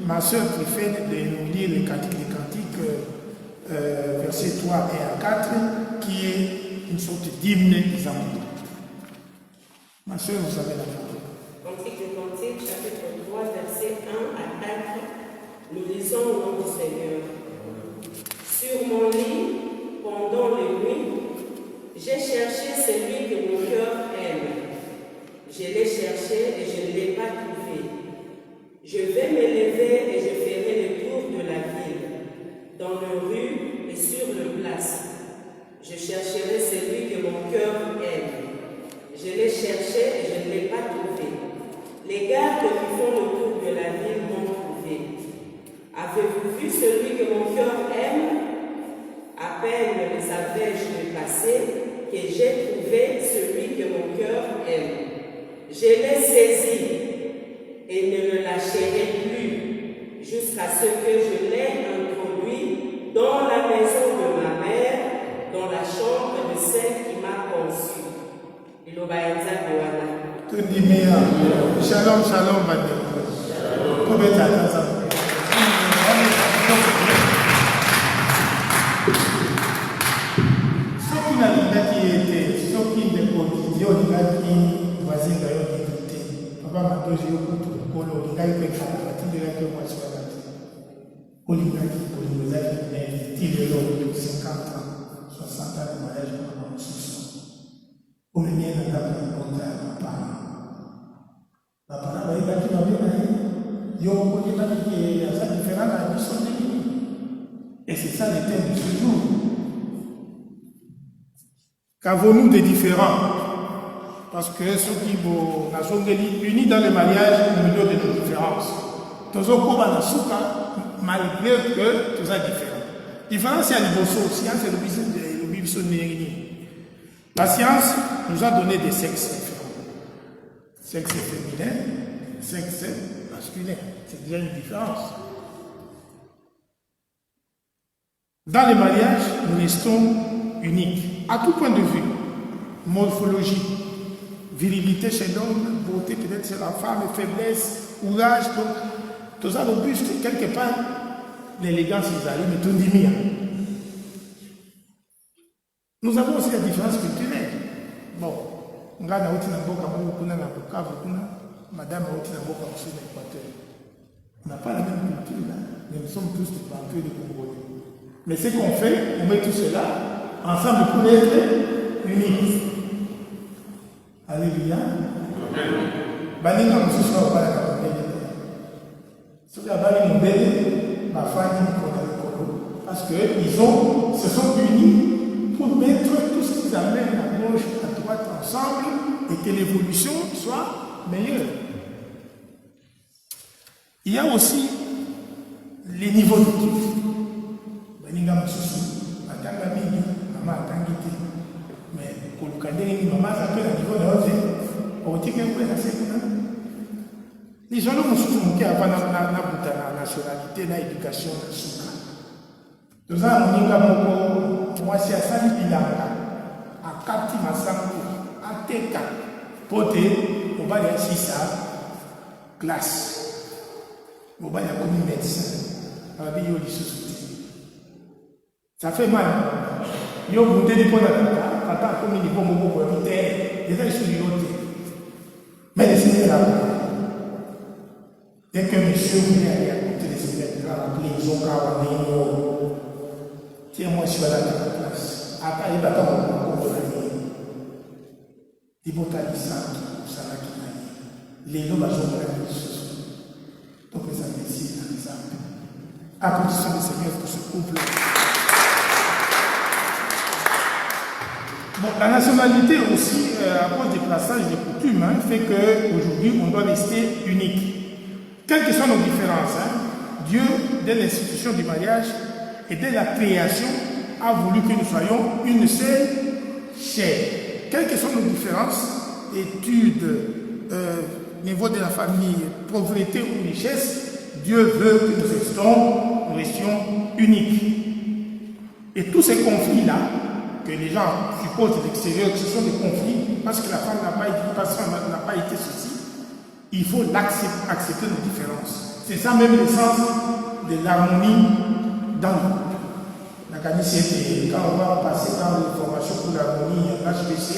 ma soeur qui fait de nous lire les cantiques versets 3 et 4, qui est une sorte d'hymne des amours. Ma soeur, vous avez la parole. Cantique des Cantiques, chapitre 3, versets 1 à 4, nous lisons au nom du Seigneur. Sur mon lit, pendant les nuits, j'ai cherché celui que mon cœur aime. Je l'ai cherché et je ne l'ai pas trouvé. Je vais m'élever et je ferai le tour de la ville, dans les rues et sur les places. Je chercherai celui que mon cœur aime. Je l'ai cherché et je ne l'ai pas trouvé. Les gardes qui font le tour de la ville m'ont trouvé. Avez-vous vu celui que mon cœur aime? À peine les avais-je dépassé que j'ai trouvé celui que mon cœur aime. Je l'ai saisi et ne le lâcherai plus jusqu'à ce que je l'ai introduit dans la maison de ma mère, dans la chambre de celle qui m'a conçu. Shalom, shalom, madame. Soki na lingaki ete, soki ndeko yo lingaki voisin na yo ngite. Papa madoji yo kutu kolo lingaki pe kala batindelaki yo mwasi wa bati. Olingaki kolingozaki ne tilelo 50 ans, 60 ans de mariage pour un souci. Au milieu de la rencontre à ma part. Ma part, il va dire que yo connais pas qui est ça différent à la mission de vie. Et c'est ça le thème de ce jour. Qu'avons-nous de différents? Parce que ceux qui sont unis dans le mariage au milieu de nos différences. Tous malgré que tout ça est différent. Différence, c'est à niveau science et le business de la science nous a donné des sexes différents. Sexe féminin, sexe masculin. C'est déjà une différence. Dans les mariages, nous restons uniques, à tout point de vue. Morphologie, virilité chez l'homme, beauté peut-être chez la femme, faiblesse, courage. Donc, tout ça, le buste, quelque part, l'élégance, ils arrivent, mais tout dit bien. Nous avons aussi la différence culturelle. Bon, on a aussi un peu de Madame Otinabo Kamsou d'Équateur. On n'a pas la même culture, là, mais nous sommes tous des banquiers de Congolais. Mais ce qu'on fait, on met tout cela ensemble pour être unis. Alléluia. Baninga Moussou va pas la ce qui a valé mon bébé, ma famille, parce qu'ils se sont unis pour mettre tout ce qu'ils amènent à gauche, à droite ensemble et que l'évolution soit meilleure. Il y a aussi les niveaux d'études. Baninga Moussou, Matanga Mini, Maman Tangiti. Mais pour le cadre, Maman s'appelle à niveau de l'autre. On dit qu'elle est assez bonne. Les gens qui ont la nationalité, l'éducation, la souka. Nous avons dit moi, c'est à Sali Bilanga, à Kati Massango, à Teka, Poté, au bas de Sissa, classe. Au bas de la commune médecin, à la vie de société. Ça fait mal. Yo, vous avez dit qu'on a tata, comme il est bon, pour habiter, déjà, je suis l'autre. Mais les Seigneurs là. Dès que monsieur voulait aller à côté des élèves, il a rappelé, ils ont gardé une mort. Tiens-moi, je suis à la place. Après, il va t'en compte de l'année. Il va t'en dire ça, ça va qui va. Les noms, ils ont fait la chose. Donc, les amis, ici, par exemple. Applaudissons le Seigneur pour ce couple. Bon, la nationalité aussi, à cause des plaçages des coutumes, fait qu'aujourd'hui, on doit rester unique. Quelles que soient nos différences, Dieu, dès l'institution du mariage et dès la création, a voulu que nous soyons une seule chair. Quelles que soient nos différences, études, niveau de la famille, pauvreté ou richesse, Dieu veut que nous restions uniques. Et tous ces conflits-là, que les gens supposent de l'extérieur, que ce sont des conflits, parce que la femme n'a pas été ceci, il faut accepter nos différences. C'est ça même l'essence de l'harmonie dans le couple. La CANICET, quand on va passer dans les formations pour l'harmonie HPC,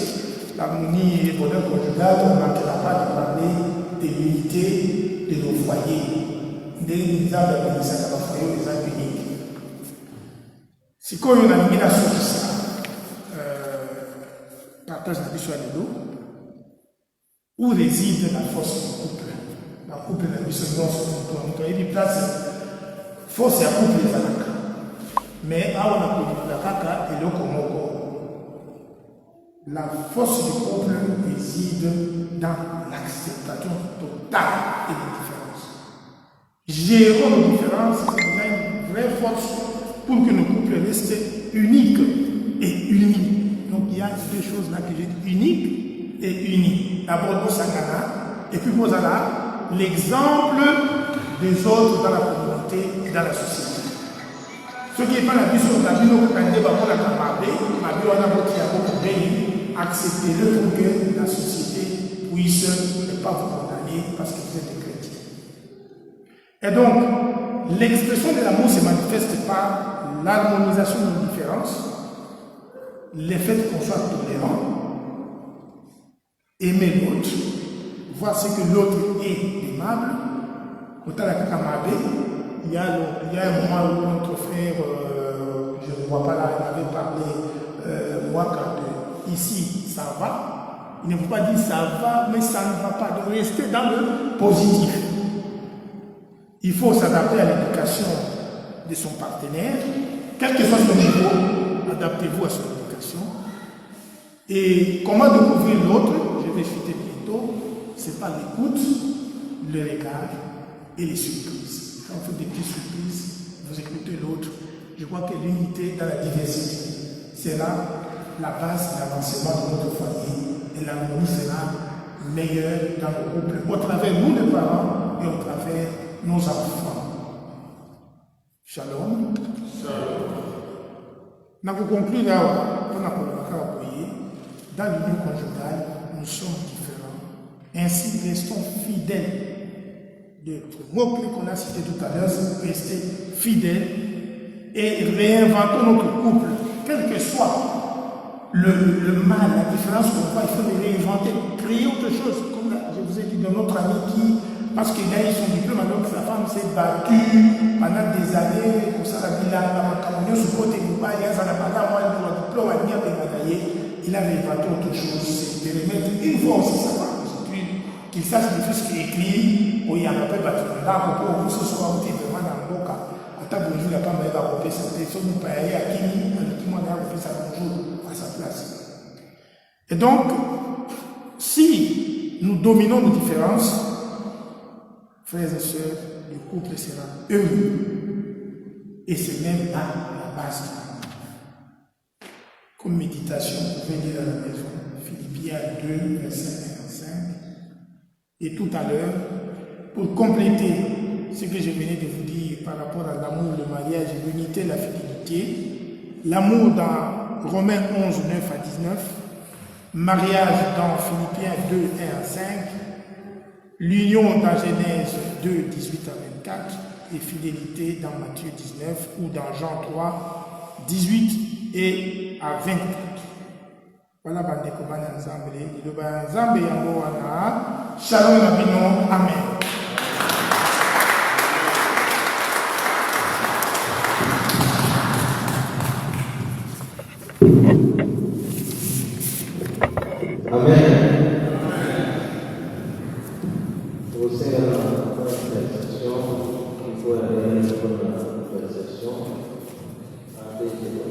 l'harmonie et le bonheur conjugal, on ne manquera pas de parler de l'unité de nos foyers, des arbres de l'Isaac à nos foyers, des arbres uniques. Si quand on a mis la source, partage la vie sur le dos, où réside la force du couple? La couple de la mission de notre pays, place force et la couple des Alaka. Mais à on a connu la Kaka et le Komoko. La force du couple réside dans l'acceptation totale des différences. Gérons nos différences, c'est déjà une vraie force pour que nos couples restent uniques et unis. Donc il y a deux choses là que j'ai dit, uniques et unis. D'abord, nous Sangana, et puis nous allons l'exemple des autres dans la communauté et dans la société. Ce qui n'est pas la vision de la vie, nous acceptez-le pour que la société puisse ne pas vous condamner parce que vous êtes des chrétiens. Et donc, l'expression de l'amour se manifeste par l'harmonisation de nos différences, le fait qu'on soit tolérant, aimer l'autre, voir ce que l'autre est aimable. Quand à la Kakamabé, il y a un moment où notre frère, je ne vois pas là, il avait parlé, moi quand ici ça va, il ne faut pas dire ça va, mais ça ne va pas, de rester dans le positif. Il faut s'adapter à l'éducation de son partenaire, quel que soit son niveau, adaptez-vous à son éducation. Et comment découvrir l'autre? Je vais citer bientôt, c'est par l'écoute, le regard et les surprises. Quand vous faites des petites surprises, vous écoutez l'autre. Je crois que l'unité dans la diversité, c'est là la base de l'avancement de notre foyer et l'harmonie sera meilleure dans le couple, au travers nous les parents et au travers nos enfants. Shalom. Shalom. Pour conclure, dans l'union conjugale, nous sommes différents. Ainsi, restons fidèles. Le mot qu'on a cité tout à l'heure, c'est rester fidèles et réinventons notre couple, quel que soit le mal, la différence qu'on voit, il faut les réinventer, créer autre chose. Comme je vous ai dit de notre ami qui, parce qu'il a eu son diplôme alors que sa femme s'est battue pendant des années, pour ça, il a ce côté, il a réinventé autre chose, c'est de remettre une fois aussi sa femme, qu'il sache le fils qui écrit, où il y a un peu battu, là, pour que ce soit vraiment dans le boca. Bonjour, la femme va couper sa tête, son père à qui on a coupé sa bonjour à sa place. Et donc, si nous dominons nos différences, frères et sœurs, le couple sera heureux. Et c'est même là la base. Comme méditation, vous pouvez lire à la maison, Philippiens 2, verset 5. Et tout à l'heure, pour compléter ce que je venais de vous dire par rapport à l'amour, le mariage, l'unité, la fidélité, l'amour dans Romains 11, 9 à 19, mariage dans Philippiens 2, 1 à 5, l'union dans Genèse 2, 18 à 24, et fidélité dans Matthieu 19 ou dans Jean 3, 18 et à 24. Voilà, bandeko bana nzambe, liloba nzambe yango wana, shalom na bino, amen. Amen. Você é a conversação que foi a conversação até que na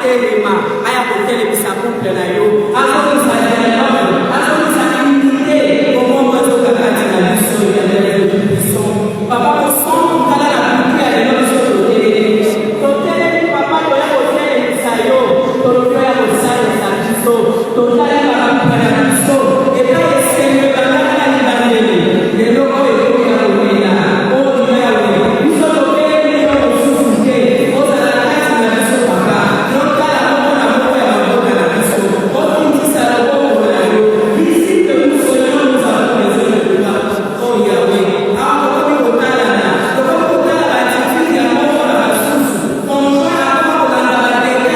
telema aya kotelebisa couple na yo azokisa dialogue azokisa unité omongo ezokakati na biso ya biso papa kosomba kala na butu ya lelo biso totelemi papa toya kotelebisa yo totoya kosalisa biso totalaka bakuta na biso epai esengo bakaka na libandeli lelo oyo ekoki ya komela oyo ya wele biso topelemi yo mosusu te ozala na kati na biso papa yotala moko na moko ya maboka na biso otindisa loboko na yo visite biso yo nous avons besoin de toi oh Yahweh awa tokoki kotalana tokoki kotala baatitude ya moko na basusu konjoa akoma kolanda badeka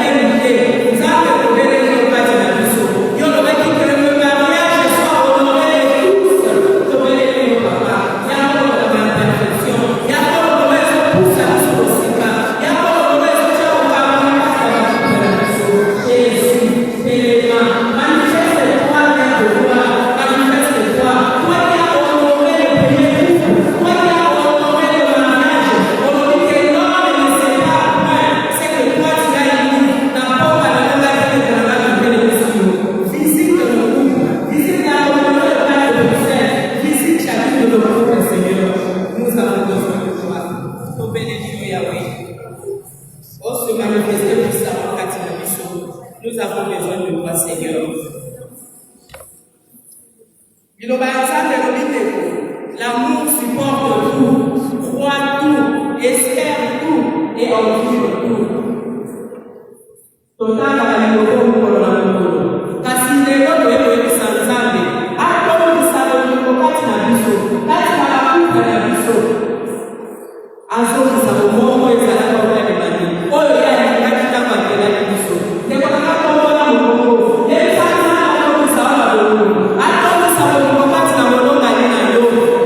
ya mike nzambe kobeleli yo kati na biso yo lobaki que le mariage soit honoré de tous tobeleli yo papa yango loba na perfection yango loba ezopusa biso kosika yango loba ezotia kokabana kati na bakuta na biso jésus telema manifeste toi mère de gloire manifeste toi toi qui as honoré le premier couple toi qui as honoré le mariage olobi que l'homme ne sépare point c'est que toi tu as uni na mboka na yo ngaki ekolanga tobelelisa yo visite le couple visite la communauté de Père de Bruxelles visite chacune de nos couples Seigneur nous avons besoin de toi tobeleli yo Yahweh oh se manifester puissamment kati na biso nous avons besoin de toi Seigneur Biloba Nzambe elobi ndeko l'amour supporte tout croit tout espère tout et endure tout totanga balingoko mokolo na mokolo kasi lelo toyekoyebisa Nzambe akolobisa bolingo kati na biso kati na bakuple na biso azokisa bomongo ezalaka oya libandi oyo yalingaki ntango akelaki biso ndeko nanga kombola mokongo ebisaka atokisa wana bolingo atokisa bolingo kati na molongani na yo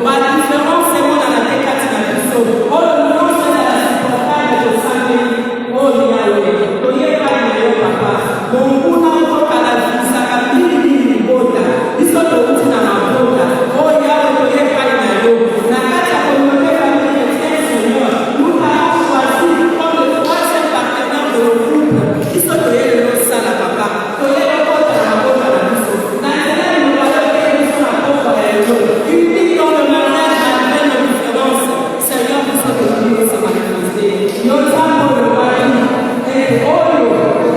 badiference emonana te kati na biso oyo nyonso ezala supportable tosangeli oyo yawe toyebani na yo papa monguna okokala bisaka bilibili libota biso touti na mabota oyo yawe toyebani na yo na kati ya communauté familiale chrétienne Seigneur nous t'avons choisi comme le troisième partenaire de nos couples biso toyeli losala papa toyeli kota na mabota na biso na nzela liloba yoyeli biso na poko ya yo unique dans le mariage malgré nos différences Seigneur biso toyeli biso manifester yo nzambe oyo mari oyo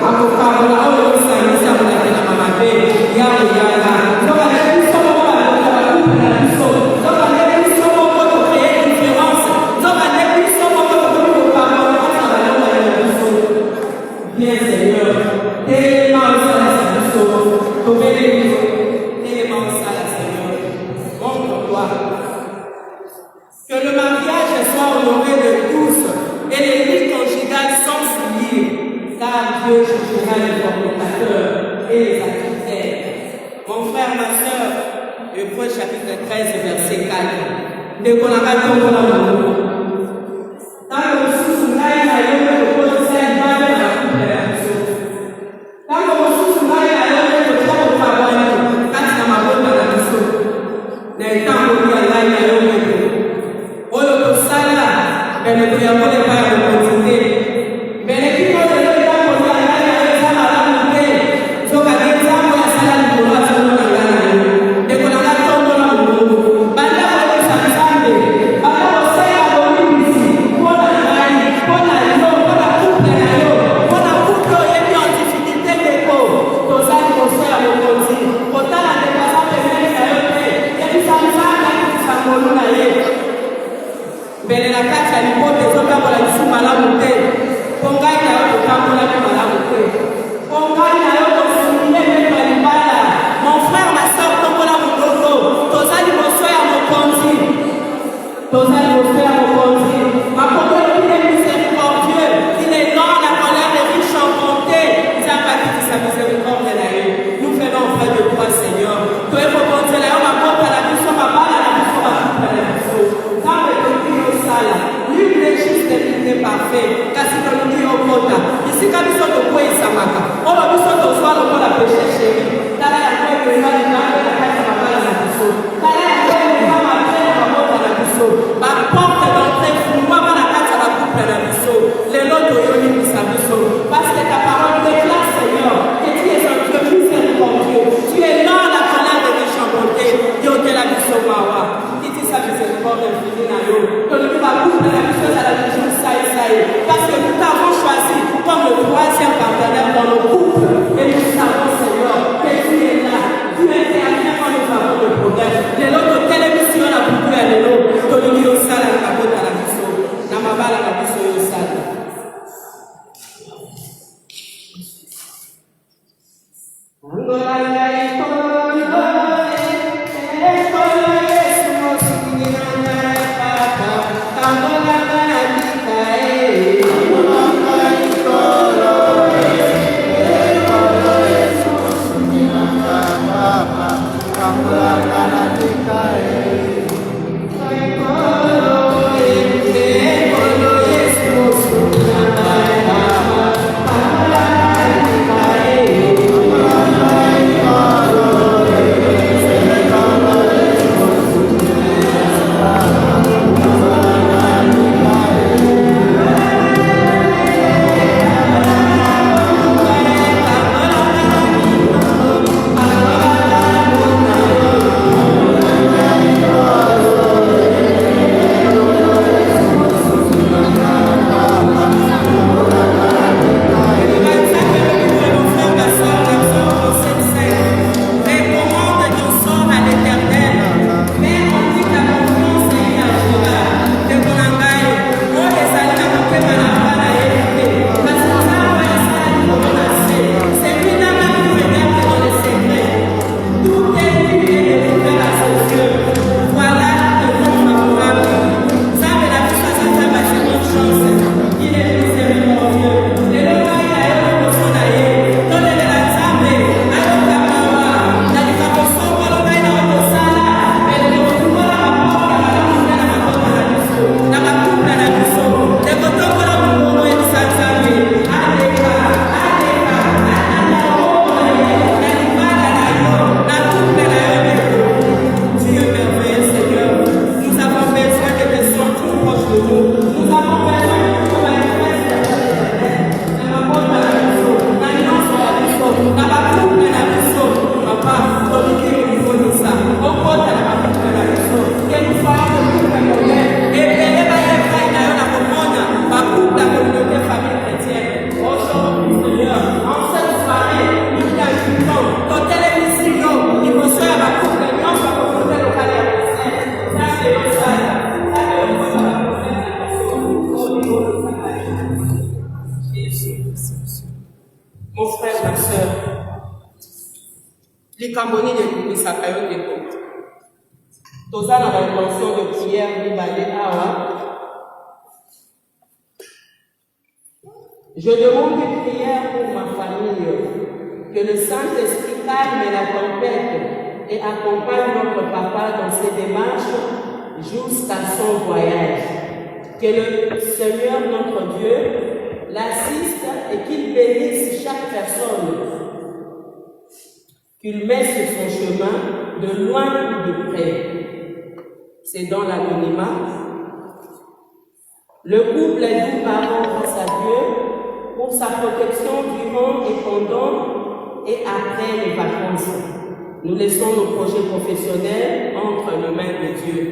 akokabola oyo osangisa kolakela mamabe yawe yala nzokande biso moko balota bakuple na biso nzokande biso moko tocreye différence nzokande biso moko tokoki kokabola kati na balongani na biso bien Seigneur telema osalisa biso tobeleli yo telema osala Seigneur montre-toi que le mariage soit honoré de tous et les vies conjugales sans souillure, car Dieu jugera les fornicateurs et les adultères. Mon frère, ma soeur, Hébreux chapitre 13, verset 4. Ndekolanga tongo na bango. Tango mosusu ngai na yo ekokozisa libanda na couple na biso. Tango mosusu ngai na yo ekotia kokabwani kati na mabota na biso. Na etamboli ya ngai na yo oyo tosala mbele toyango epai ya bokonzi te mbele kino lelo etambo ya ngai na yo eza malamu te nzokande nzambo yasala likolo azomona ngai na yo ndeko na ngai tombola molongo banda koyebisa Nzambe banda kosenga bolimbisi mpo na ngai mpo na yo mpo na couple na yo mpo na couple oyebi en difficulté ndeko toza liboso ya bokonzi kotala ndeko aza pembeni na yo te yebisa Nzambe akitisa ngolu na ye mbele na kati ya libote ezotambola lisu malamu te mpo ngai na yo totambolaki malamu te mpo ngai na yo tosimile mema libala mon frère ma soeur tombola mongongo toza liboso ya mokonzi toza liboso ya mokonzi makombo il est miséricordieux il est lent la colère est riche en bonté nzambe akitisa miséricorde na ye nous venons auprès de toi Seigneur toyekobonzela yo mabota na biso mabala na biso bakuta na biso nzambe tokili osala l'une des justes est parfait kasi tolingi okota esika biso Likamboni de Kumisakayo de Côte. Toza dans l'intention de prière Libale Awa. Je demande une prière pour ma famille, que le Saint-Esprit calme la tempête et accompagne notre papa dans ses démarches jusqu'à son voyage. Que le Seigneur notre Dieu l'assiste et qu'il bénisse chaque personne qu'il met sur son chemin, de loin ou de près. C'est dans l'anonymat. Le couple est doux parent grâce à Dieu pour sa protection durant et pendant et après les vacances. Nous laissons nos projets professionnels entre les mains de Dieu.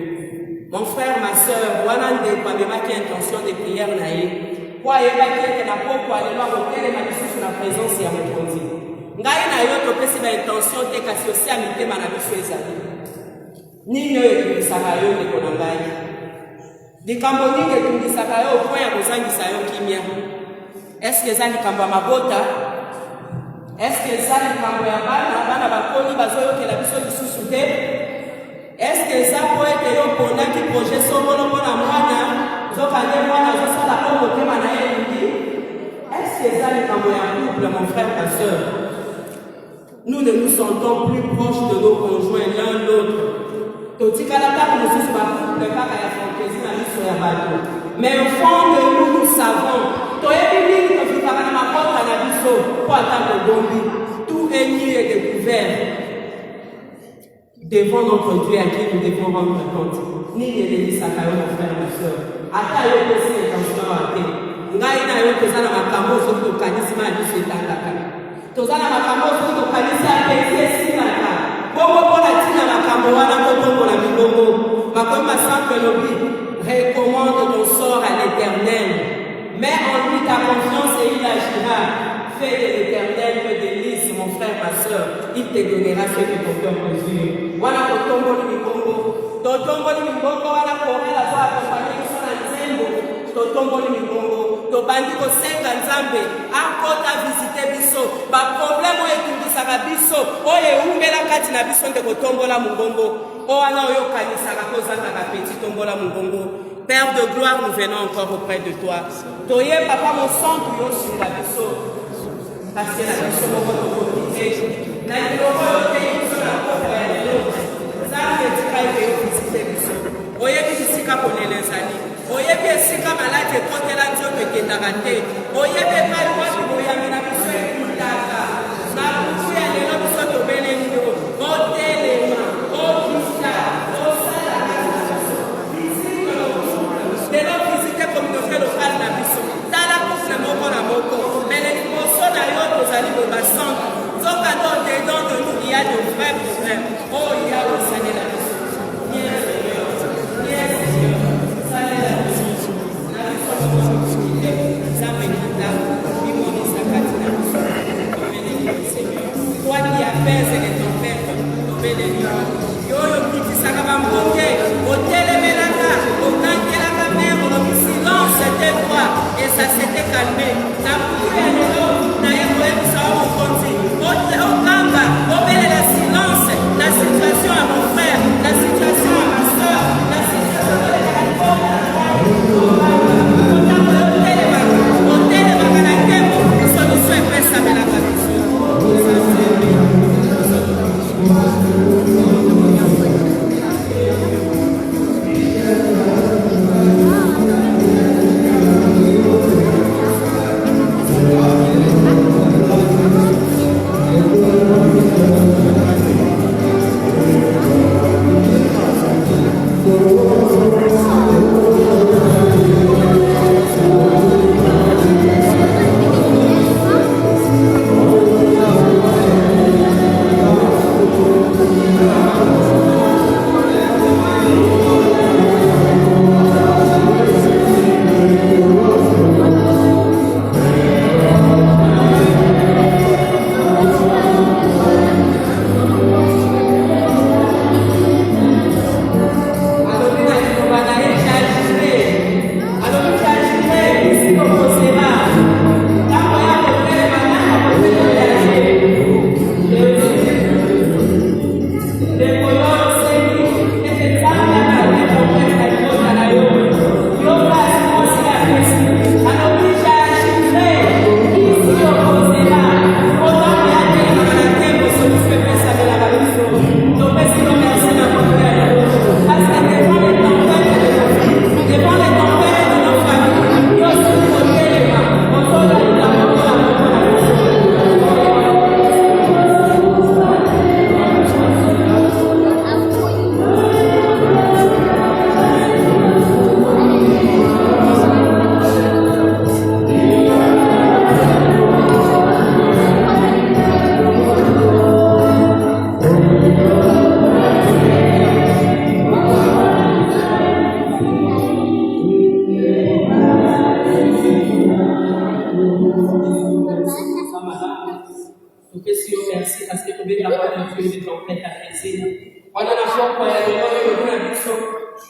Mon frère, ma soeur, voilà des intention de prière naïe. Quoi est que la peau pour aller voir auquel est sur la présence et à mon conduit. Ngai na yo topesi ba intention te kasi osia mitema na biso ezali nini oyo etungisaka yo ndeko na ngai likambo nini etungisaka yo po ya kozangisa yo kimia eske eza likambo ya mabota eske eza likambo ya bana bakoni bazoyokela biso lisusu te eske eza po ete yo mpondaki projet songolo mpo na mwana zokande mwana azosala po motema na ye elingi eske eza likambo ya couple mon frère ma soeur. Nous ne nous sentons plus proches de nos conjoints l'un l'autre. Mais au fond de nous, nous savons. Tout est nu et découvert devant notre Dieu à qui nous devons rendre compte. Ni les Sakayo, mon frère, ma soeur. Ata yo pesi intention à te. Ngai na yo pesa na makambo so to kanisima ni setaka. Tozana makambo so to kanisa pesi esinaka. Bongo pona tina makambo wana kotongo na mibongo. Makoma simple lobi. Recommande ton sort à l'Éternel. Mets en lui ta confiance et il agira. Fais de l'Éternel que délice, mon frère, ma soeur. Il te donnera ce que ton cœur mesure. Voilà kotongo ni mibongo. Totongo ni mibongo wana korela so accompagner qui sont na nzembo. Totongo ni mibongo. Tobandi kosenga nzambe. Akota visiter biso. Ba problème oyo etungisaka biso. Oyo eungela kati na biso nde kotombola mubongo. Owana oyo kanisaka kozanga na petit tombola mubongo. Père de gloire, nous venons encore auprès de toi. Toye papa mon sang pour yo sur la biso. Parce que la biso moko tokokite. Na biloko oyo te biso na koko ya lelo. te. Oyebe epai wapi boyambi na biso ekutaka. Na buku ya lelo biso tobeleli yo. Otelema, okita, osala na biso. Lelo visite communauté locale na biso. Tala couple moko na moko. Mais les liboso na yo tozali boba centre. Soka dans dedans de nous, il y a de vrais problèmes. Oh, il y a le Seigneur la biso. Bien Seigneur. Bien Seigneur. Sale la biso. La biso moko. Zambe kita. Bimoni sakati na biso. Tobeleli yo Seigneur. Toi qui apaises les tempêtes. Tobeleli yo. Yo yo kitisaka bamboke. Otelemelaka. Otangelaka mer. Le silence était toi. Et ça s'était calmé. Na pouya lelo. Na yekoye biso mokonzi. Okamba. Obele le silence. La situation à mon frère. La situation à ma soeur. La situation de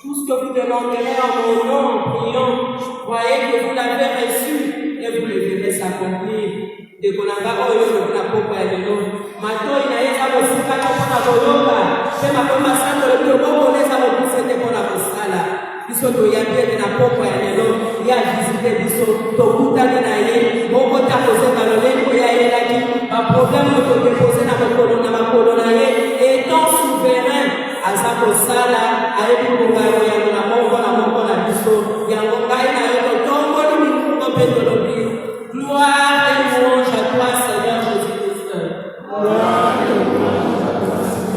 Tout ce que vous demanderez en mon nom, prions, croyez que vous l'avez reçu et vous le verrez s'accomplir. De Konanga Oyo, la Popa et le nom. Maintenant, il y a un Mosika, la Boyoka, c'est ma Poma Sando, le plus beau bonnet à l'autre, c'était pour la Mosala. Ils sont au Yabé de la Popa et le nom. Il y a visité, ils sont au Koutani Naye, mon côté à poser dans le lait, il y a un problème de déposer dans le colonne, étant souverain. Azako sala aibu ngaro ya na biso ya ngai na yo tongo ni mungu pendolobi. Gloire et louange à toi Seigneur Jésus-Christ. Gloire et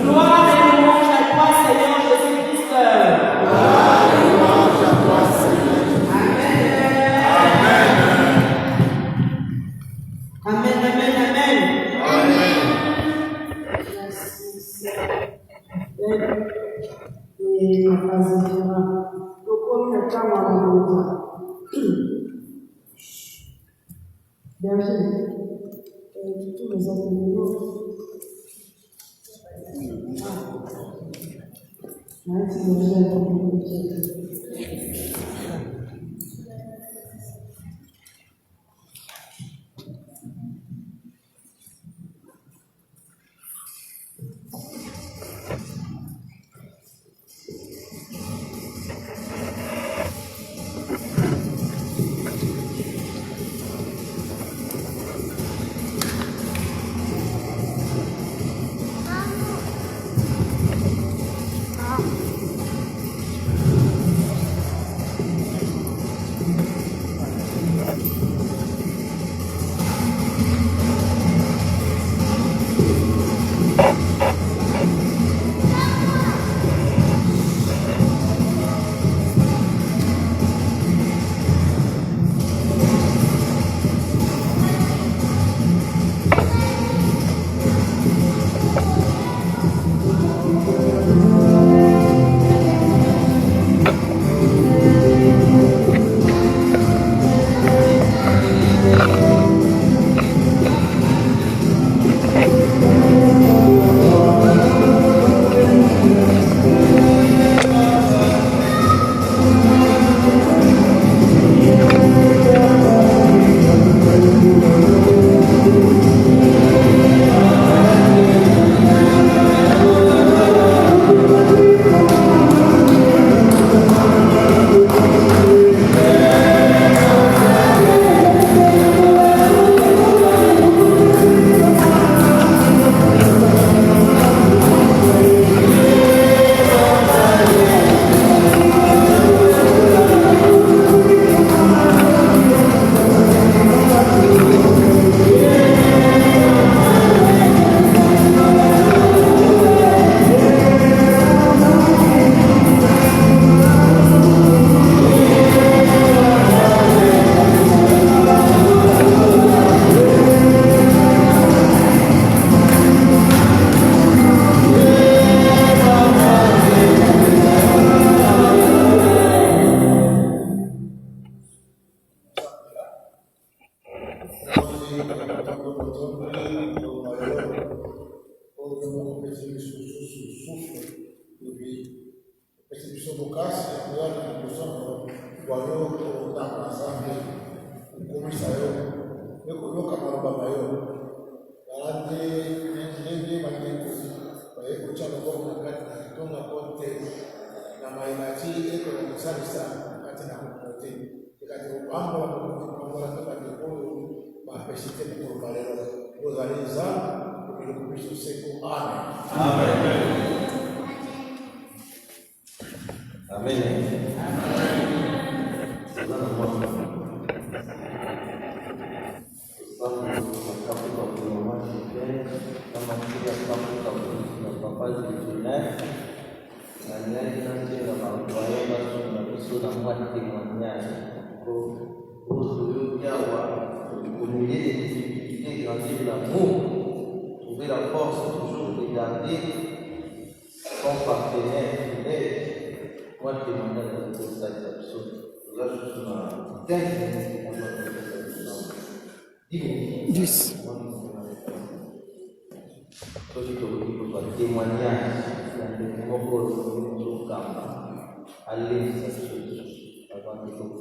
louange à toi Seigneur Jésus-Christ. Gloire et louange à toi Seigneur. Amen. Amen, amen, amen. Amen. Et la phase différente. Donc, on est quand même Berger, tous les autres esi biso bokasi ya koya na liboso na yo wayo kotanga na nzambe kokomisa yo mpe koyoka maloba na yo yala nde ndenge bandeko baye kotya loboko na kati na kitonga mpo te na mayela ti ekola kosalisa kati na mokolo te ekati kopambola kopambola mpe bandeko oyo bapesi te mokolo lelo ozali nzambe okiloko biso seko amen. Amen. Trouver la force toujours de garder son partenaire fidèle. Moi, je demande à la satisfaction. Là, je suis dans 15 minutes. 10. Témoignage. Allez, ça se avant que vous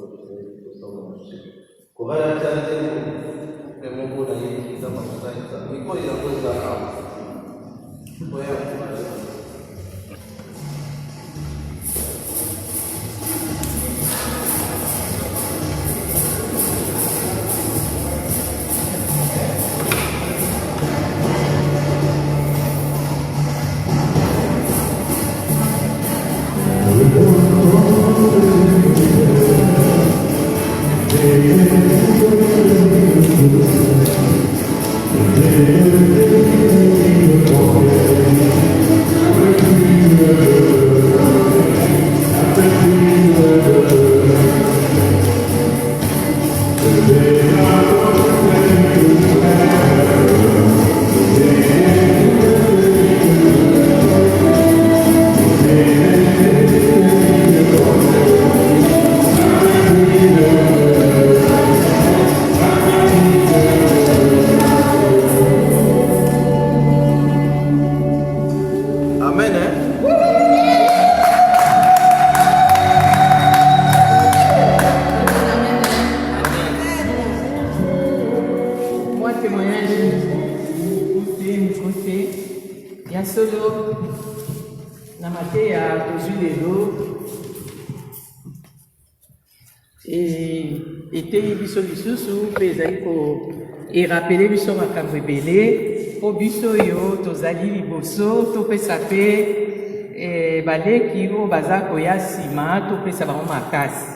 et rappeler biso makambo ebele po biso yo tozali liboso topesa pe baleki oyo baza koya nsima topesa bango makasi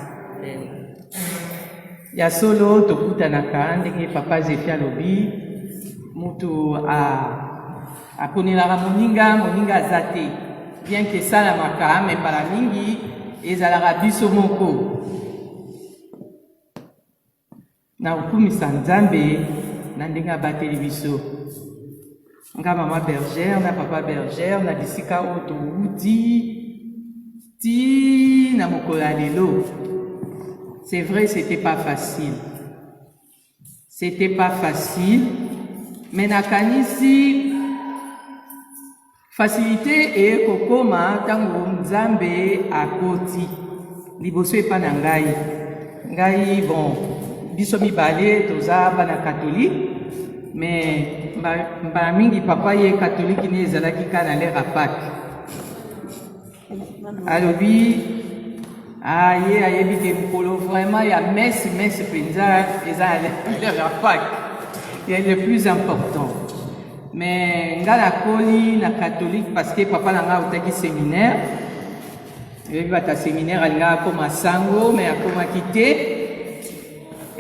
ya solo tokutanaka ndenge papa Zefi alobi mutu aponelaka moninga aza te bien ke esalamaka me mbala mingi ezalaka biso moko na kokumisa nzambe na ndenge abateli biso nga mama bergère na papa bergère na bisika oyo touti ti na mokolo ya lelo. C'est vrai, c'était pas facile, mais nakanisi facilité e kokoma tango nzambe akoti liboso epa na ngai bon biso mibale toza bana catholique mais mbala mingi papa ye catholique ne ezalaki ka na lere Pâques alobi ye ayebi ke mokolo vraiment ya messe mpenza eza lere Pâques ya le plus important. Mais nga nakoli na catholique parce que papa na nga autaki séminaire eyebi bata séminaire alinga akoma sango mais akomaki te.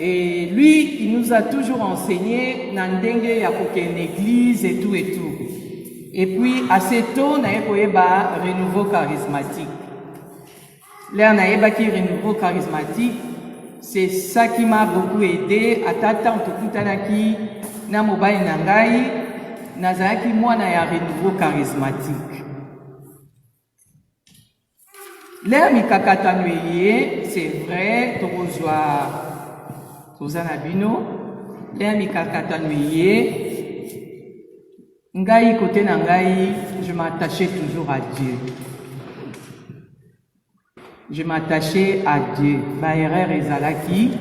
Et lui, il nous a toujours enseigné nandenge ya kokende église et tout. Et puis, assez tôt, na yekoyeba renouveau charismatique. Là, na yeba ki renouveau charismatique, c'est ça qui m'a beaucoup aidé. À tata, on te kutanaki na mobile nangai, nazaki mwana ya renouveau charismatique. Là, mikakatanweye, c'est vrai, torozwa Ozana bino, l'air mikakatanweye, ngai côté na ngai, je m'attachais toujours à Dieu. je m'attachais à Dieu. Baerrer et Zalaki,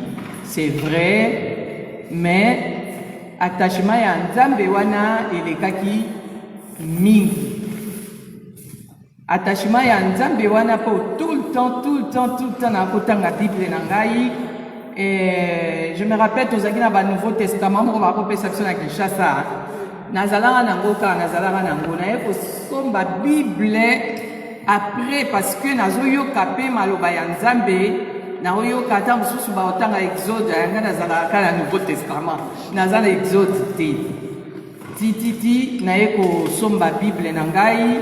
c'est vrai, mais attachement ya Nzambe wana elekaki mingi. Attachement ya Nzambe wana pour tout le temps na kotanga Bible na ngai. Et je me rappelle tozaki na ba Nouveau Testament moko bakopesa biso na Kinshasa. Nazalaka nango kaka nazalaka nango na ye kosomba Bible après parce que nazoyoka pe maloba ya Nzambe naoyoka ata mosusu baotanga Exode yanga nazalaka kaka na Nouveau Testament naza na Exode te tititi na ye kosomba Bible na ngai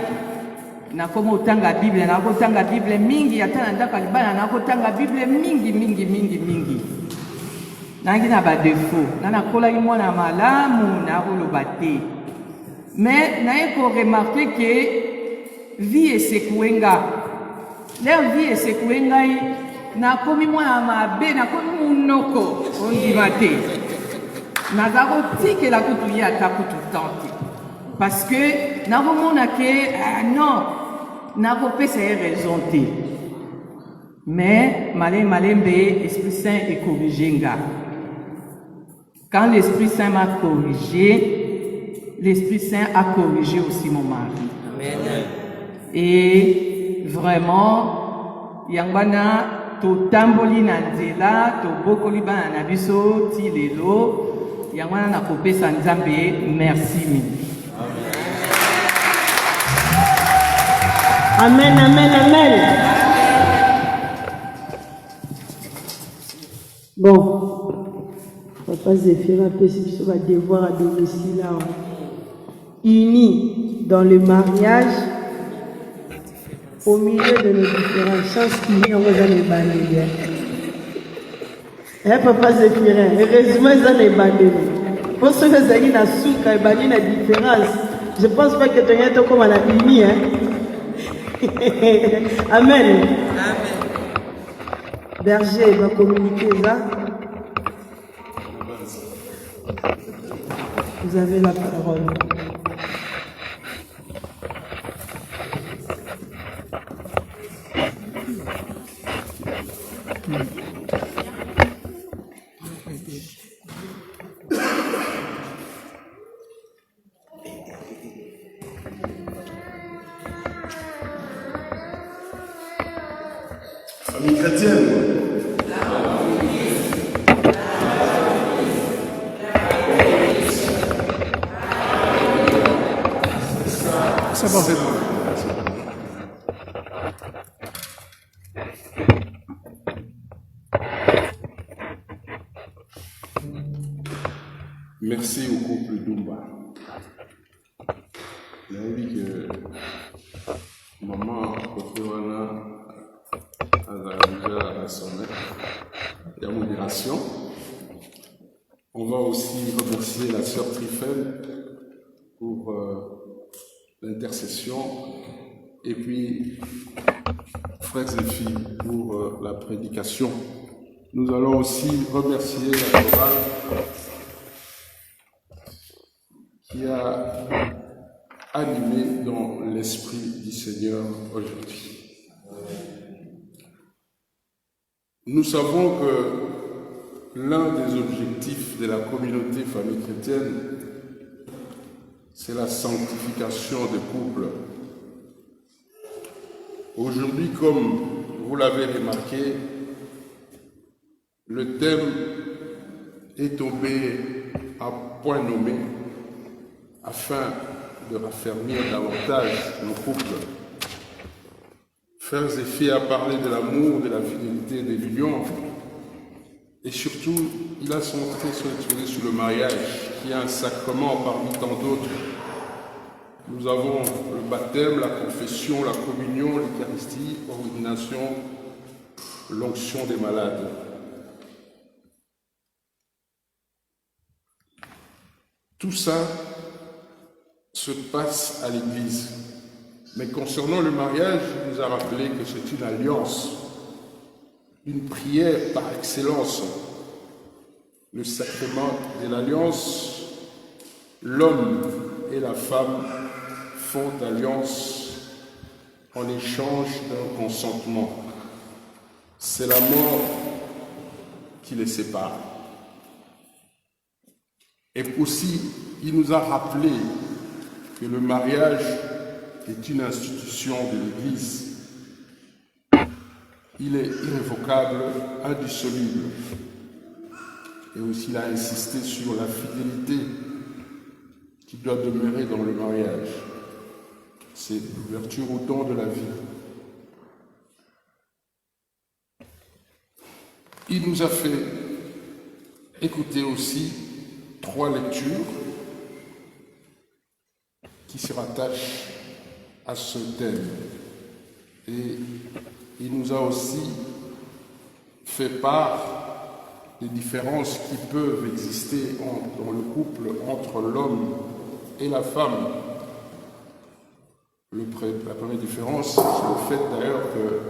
nakoma otanga Bible nakotanga Bible mingi ata na ndako ya libala nakotanga Bible mingi nangi na badefo nanakolaki mwana malamu nakoloba te mais naye koremarke ke vie esekue nga leo vie esekue ngai nakomi mwana mabe nakomi munoko ondima te naza kotikela kutu ye ata kutu tante parce que nakomona ke non nakopesa ye raison te mais malembe Esprit Saint ekorige nga. Quand l'Esprit Saint m'a corrigé, l'Esprit Saint a corrigé aussi mon mari. Amen. Et vraiment, yangwana to tamboli na nzela, to bokoli bana na biso ti lelo, yangwana na kopesa Nzambe merci mingi. Amen, amen, amen. Bon. Papa Zéphir a fait ce va devoir à domicile là. Unis dans le mariage, au milieu de nos différentes chances, unis on va les balayer. Eh Papa Zéphir, heureusement ils ont les balayer. Pour ceux qui ont la souka et balayer la différence, je pense pas que tu aies été comme à la unie, hein. Amen. Amen. Berger va communiquer ça. Vous avez la parole. Famille chrétienne. C'est bon. Merci au couple Dumba. J'ai envie que maman Kotewana a déjà à son et à modération. On va aussi remercier la sœur Trifel pour l'intercession et puis frères et filles pour la prédication. Nous allons aussi remercier la chorale qui a animé dans l'esprit du Seigneur aujourd'hui. Nous savons que l'un des objectifs de la communauté famille chrétienne, c'est la sanctification des couples. Aujourd'hui, comme vous l'avez remarqué, le thème est tombé à point nommé afin de raffermir davantage nos couples. Frères et filles a parlé de l'amour, de la fidélité, de l'union. Et surtout, il a centré son exposé sur le mariage, qui est un sacrement parmi tant d'autres. Nous avons le baptême, la confession, la communion, l'Eucharistie, l'ordination, l'onction des malades. Tout ça se passe à l'Église. Mais concernant le mariage, il nous a rappelé que c'est une alliance, une prière par excellence. Le sacrement de l'alliance, l'homme et la femme font alliance en échange d'un consentement. c'est la mort qui les sépare. Et aussi, il nous a rappelé que le mariage est une institution de l'Église. Il est irrévocable, indissoluble. Et aussi, il a insisté sur la fidélité qui doit demeurer dans le mariage. C'est l'ouverture au don de la vie. Il nous a fait écouter aussi 3 lectures qui se rattachent à ce thème. Et il nous a aussi fait part des différences qui peuvent exister dans le couple entre l'homme et la femme. La première différence, c'est le fait d'ailleurs que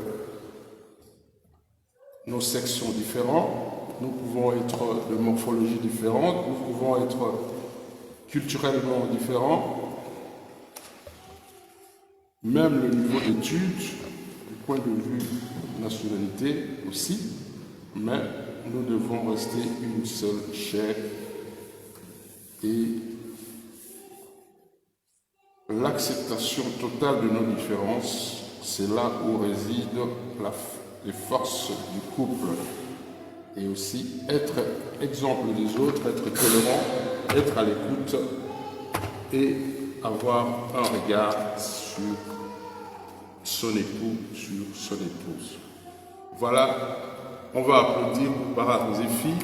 nos sexes sont différents, nous pouvons être de morphologie différente, nous pouvons être culturellement différents, même le niveau d'études, du point de vue nationalité aussi, mais nous devons rester une seule chair et l'acceptation totale de nos différences, c'est là où résident les forces du couple. Et aussi être exemple des autres, être tolérant, être à l'écoute et avoir un regard sur son époux, sur son épouse. Voilà, on va applaudir pour Barak Zéphie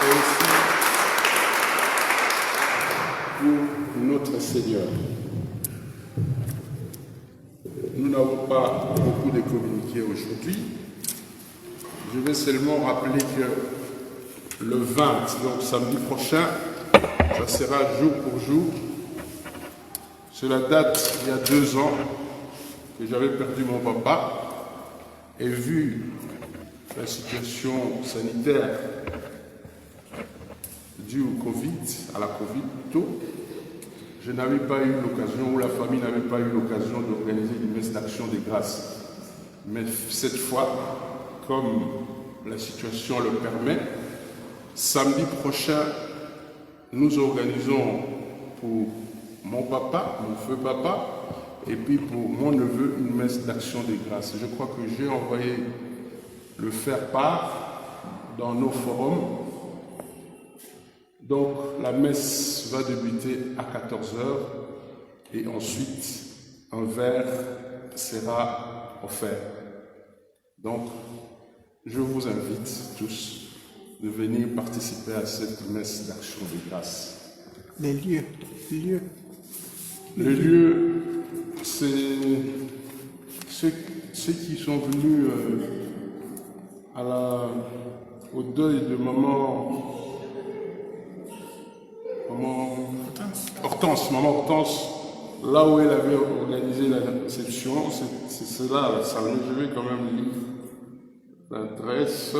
et aussi pour notre Seigneur. Nous n'avons pas beaucoup de communiqués aujourd'hui. Je vais seulement rappeler que le 20, donc samedi prochain, ça sera jour pour jour. C'est la date, il y a 2 ans, que j'avais perdu mon papa. Et vu la situation sanitaire due au Covid, à la Covid plutôt, je n'avais pas eu l'occasion, ou la famille n'avait pas eu l'occasion d'organiser une messe d'action des grâces. Mais cette fois, comme la situation le permet, samedi prochain, nous organisons pour mon papa, mon feu papa, et puis pour mon neveu, une messe d'action des grâces. Je crois que j'ai envoyé le faire-part dans nos forums. Donc la messe va débuter à 14h et ensuite un verre sera offert. Donc je vous invite tous de venir participer à cette messe d'action des grâces. Les lieux. Le lieu, c'est ceux qui sont venus au deuil de maman Hortense, là où elle avait organisé la réception, c'est cela, la salle. Je vais quand même lire l'adresse.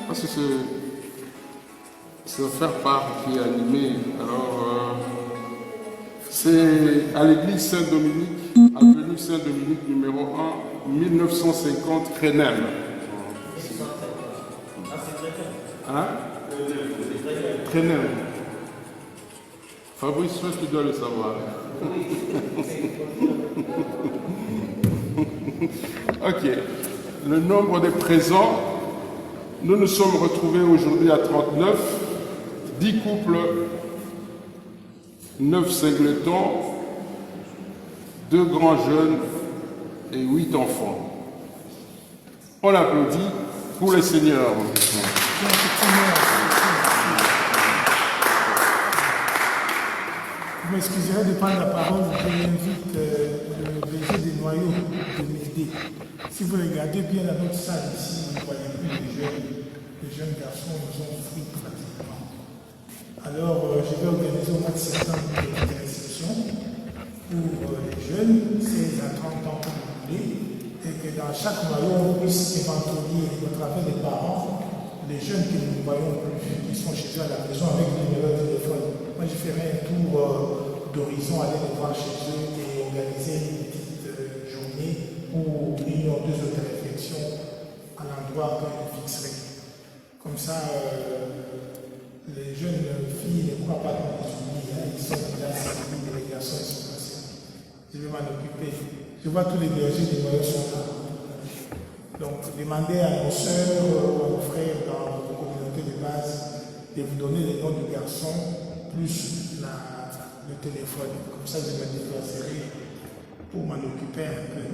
Parce que c'est le faire-part qui est animé. Alors, c'est à l'église Saint-Dominique, avenue Saint-Dominique numéro 1, 1950, Crénem. Hein? Crénem. Fabrice, tu dois le savoir. Ok. Le nombre de présents, nous nous sommes retrouvés aujourd'hui à 39, 10 couples, 9 singletons, 2 grands jeunes et 8 enfants. On applaudit pour les seigneurs. avant de prendre la parole, j'invite le berger des noyaux de m'aider. Si vous regardez bien dans notre salle ici, vous ne voyez plus les jeunes garçons, nous ont fui pratiquement. Alors, je vais organiser au mois de septembre une petite réception pour les jeunes, 16 à 30 ans comme vous voulez, et que dans chaque noyau, on puisse éventualiser au travers des parents les jeunes que nous ne voyons plus, qui sont chez eux à la maison avec le numéro de téléphone. Moi, je ferai un tour d'horizon, aller les voir chez eux et organiser une petite journée pour une ou deux autres réflexions à l'endroit que je fixerai. Comme ça, les jeunes filles ne croient pas dans les oublis, hein. Ils sont déjà servis, les garçons ils sont passés. Je vais m'en occuper. Je vois tous les bergers des noyaux sont là. Donc, demandez à nos sœurs ou à nos frères dans vos communautés de base de vous donner les noms de garçons plus le téléphone. Comme ça, je me déplacerai pour m'en occuper un peu.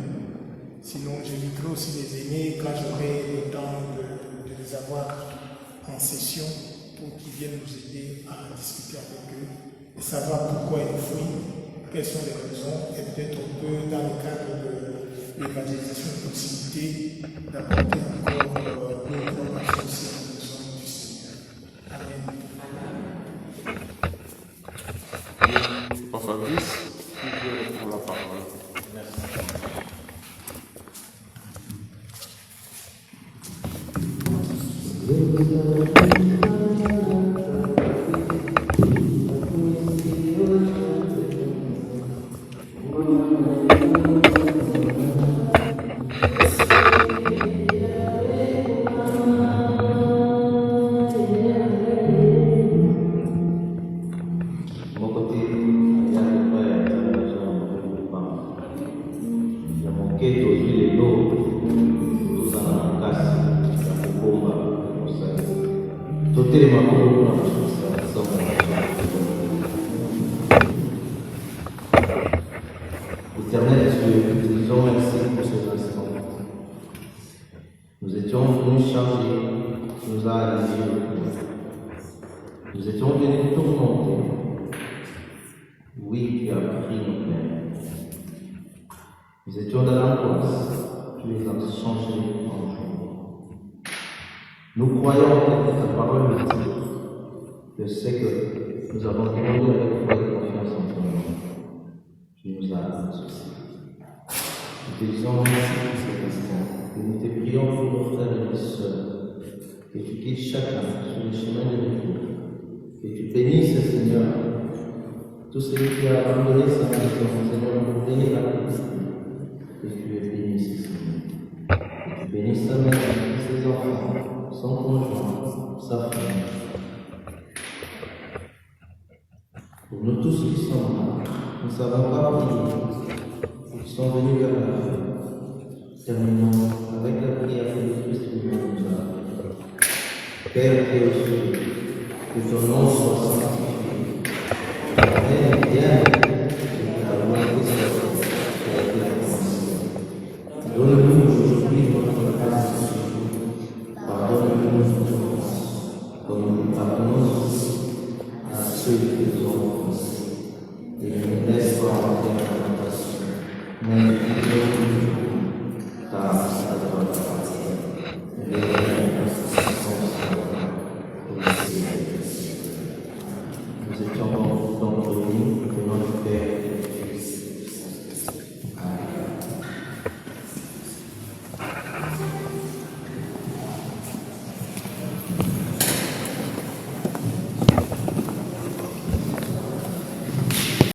Sinon, j'éviterai aussi les aînés quand j'aurai le temps de les avoir en session pour qu'ils viennent nous aider à discuter avec eux et savoir pourquoi ils fuient, quelles sont les raisons, et peut-être on peut, dans le cadre de l'évangélisation de proximité, d'apporter encore d'autres actions aussi à la maison du Seigneur. Amen. Papa Fabrice, vous pouvez prendre la parole. Éternel Dieu, nous disons merci pour cet instant. Nous étions venus charger, tu nous as allégé le cœur. Nous étions venus tourmenter. Oui, tu as pris nos peines. Nous étions dans l'angoisse, tu les as changés en joie. Nous croyons que ta parole nous dit. Je sais que nous avons demandé avec foi et confiance en ton nom. Tu nous as associés. Nous te disons merci pour cet instant. Et nous te prions pour nos frères et nos sœurs. Que tu guides chacun sur le chemin de retour. Que tu bénisses, Seigneur, tout celui qui a abandonné sa maison, Seigneur, pour venir à Christ. Que tu les bénisses, Seigneur. Que tu bénisses sa mère, ses enfants, son conjoint, sa famille. Pour nous tous qui sommes là, nous ne savons pas prier, qui sont venus vers la fin. Terminons avec la prière que le Christ nous a. Père qui es aux cieux, que ton nom soit sanctifié. Ta règne vienne, que ta volonté soit faite sur la terre comme au ciel. Donne-nous aujourd'hui notre pain quotidien. Pardonne-nous nos offenses, comme nous pardonnons aussi à ceux qui nous ont offensés. Et ne nous laisse pas entrer en tentation, mais délivre-nous du mal, car c'est à toi la parole, et le règne, la puissance, pour les siècles des siècles. Nous étions donc réunis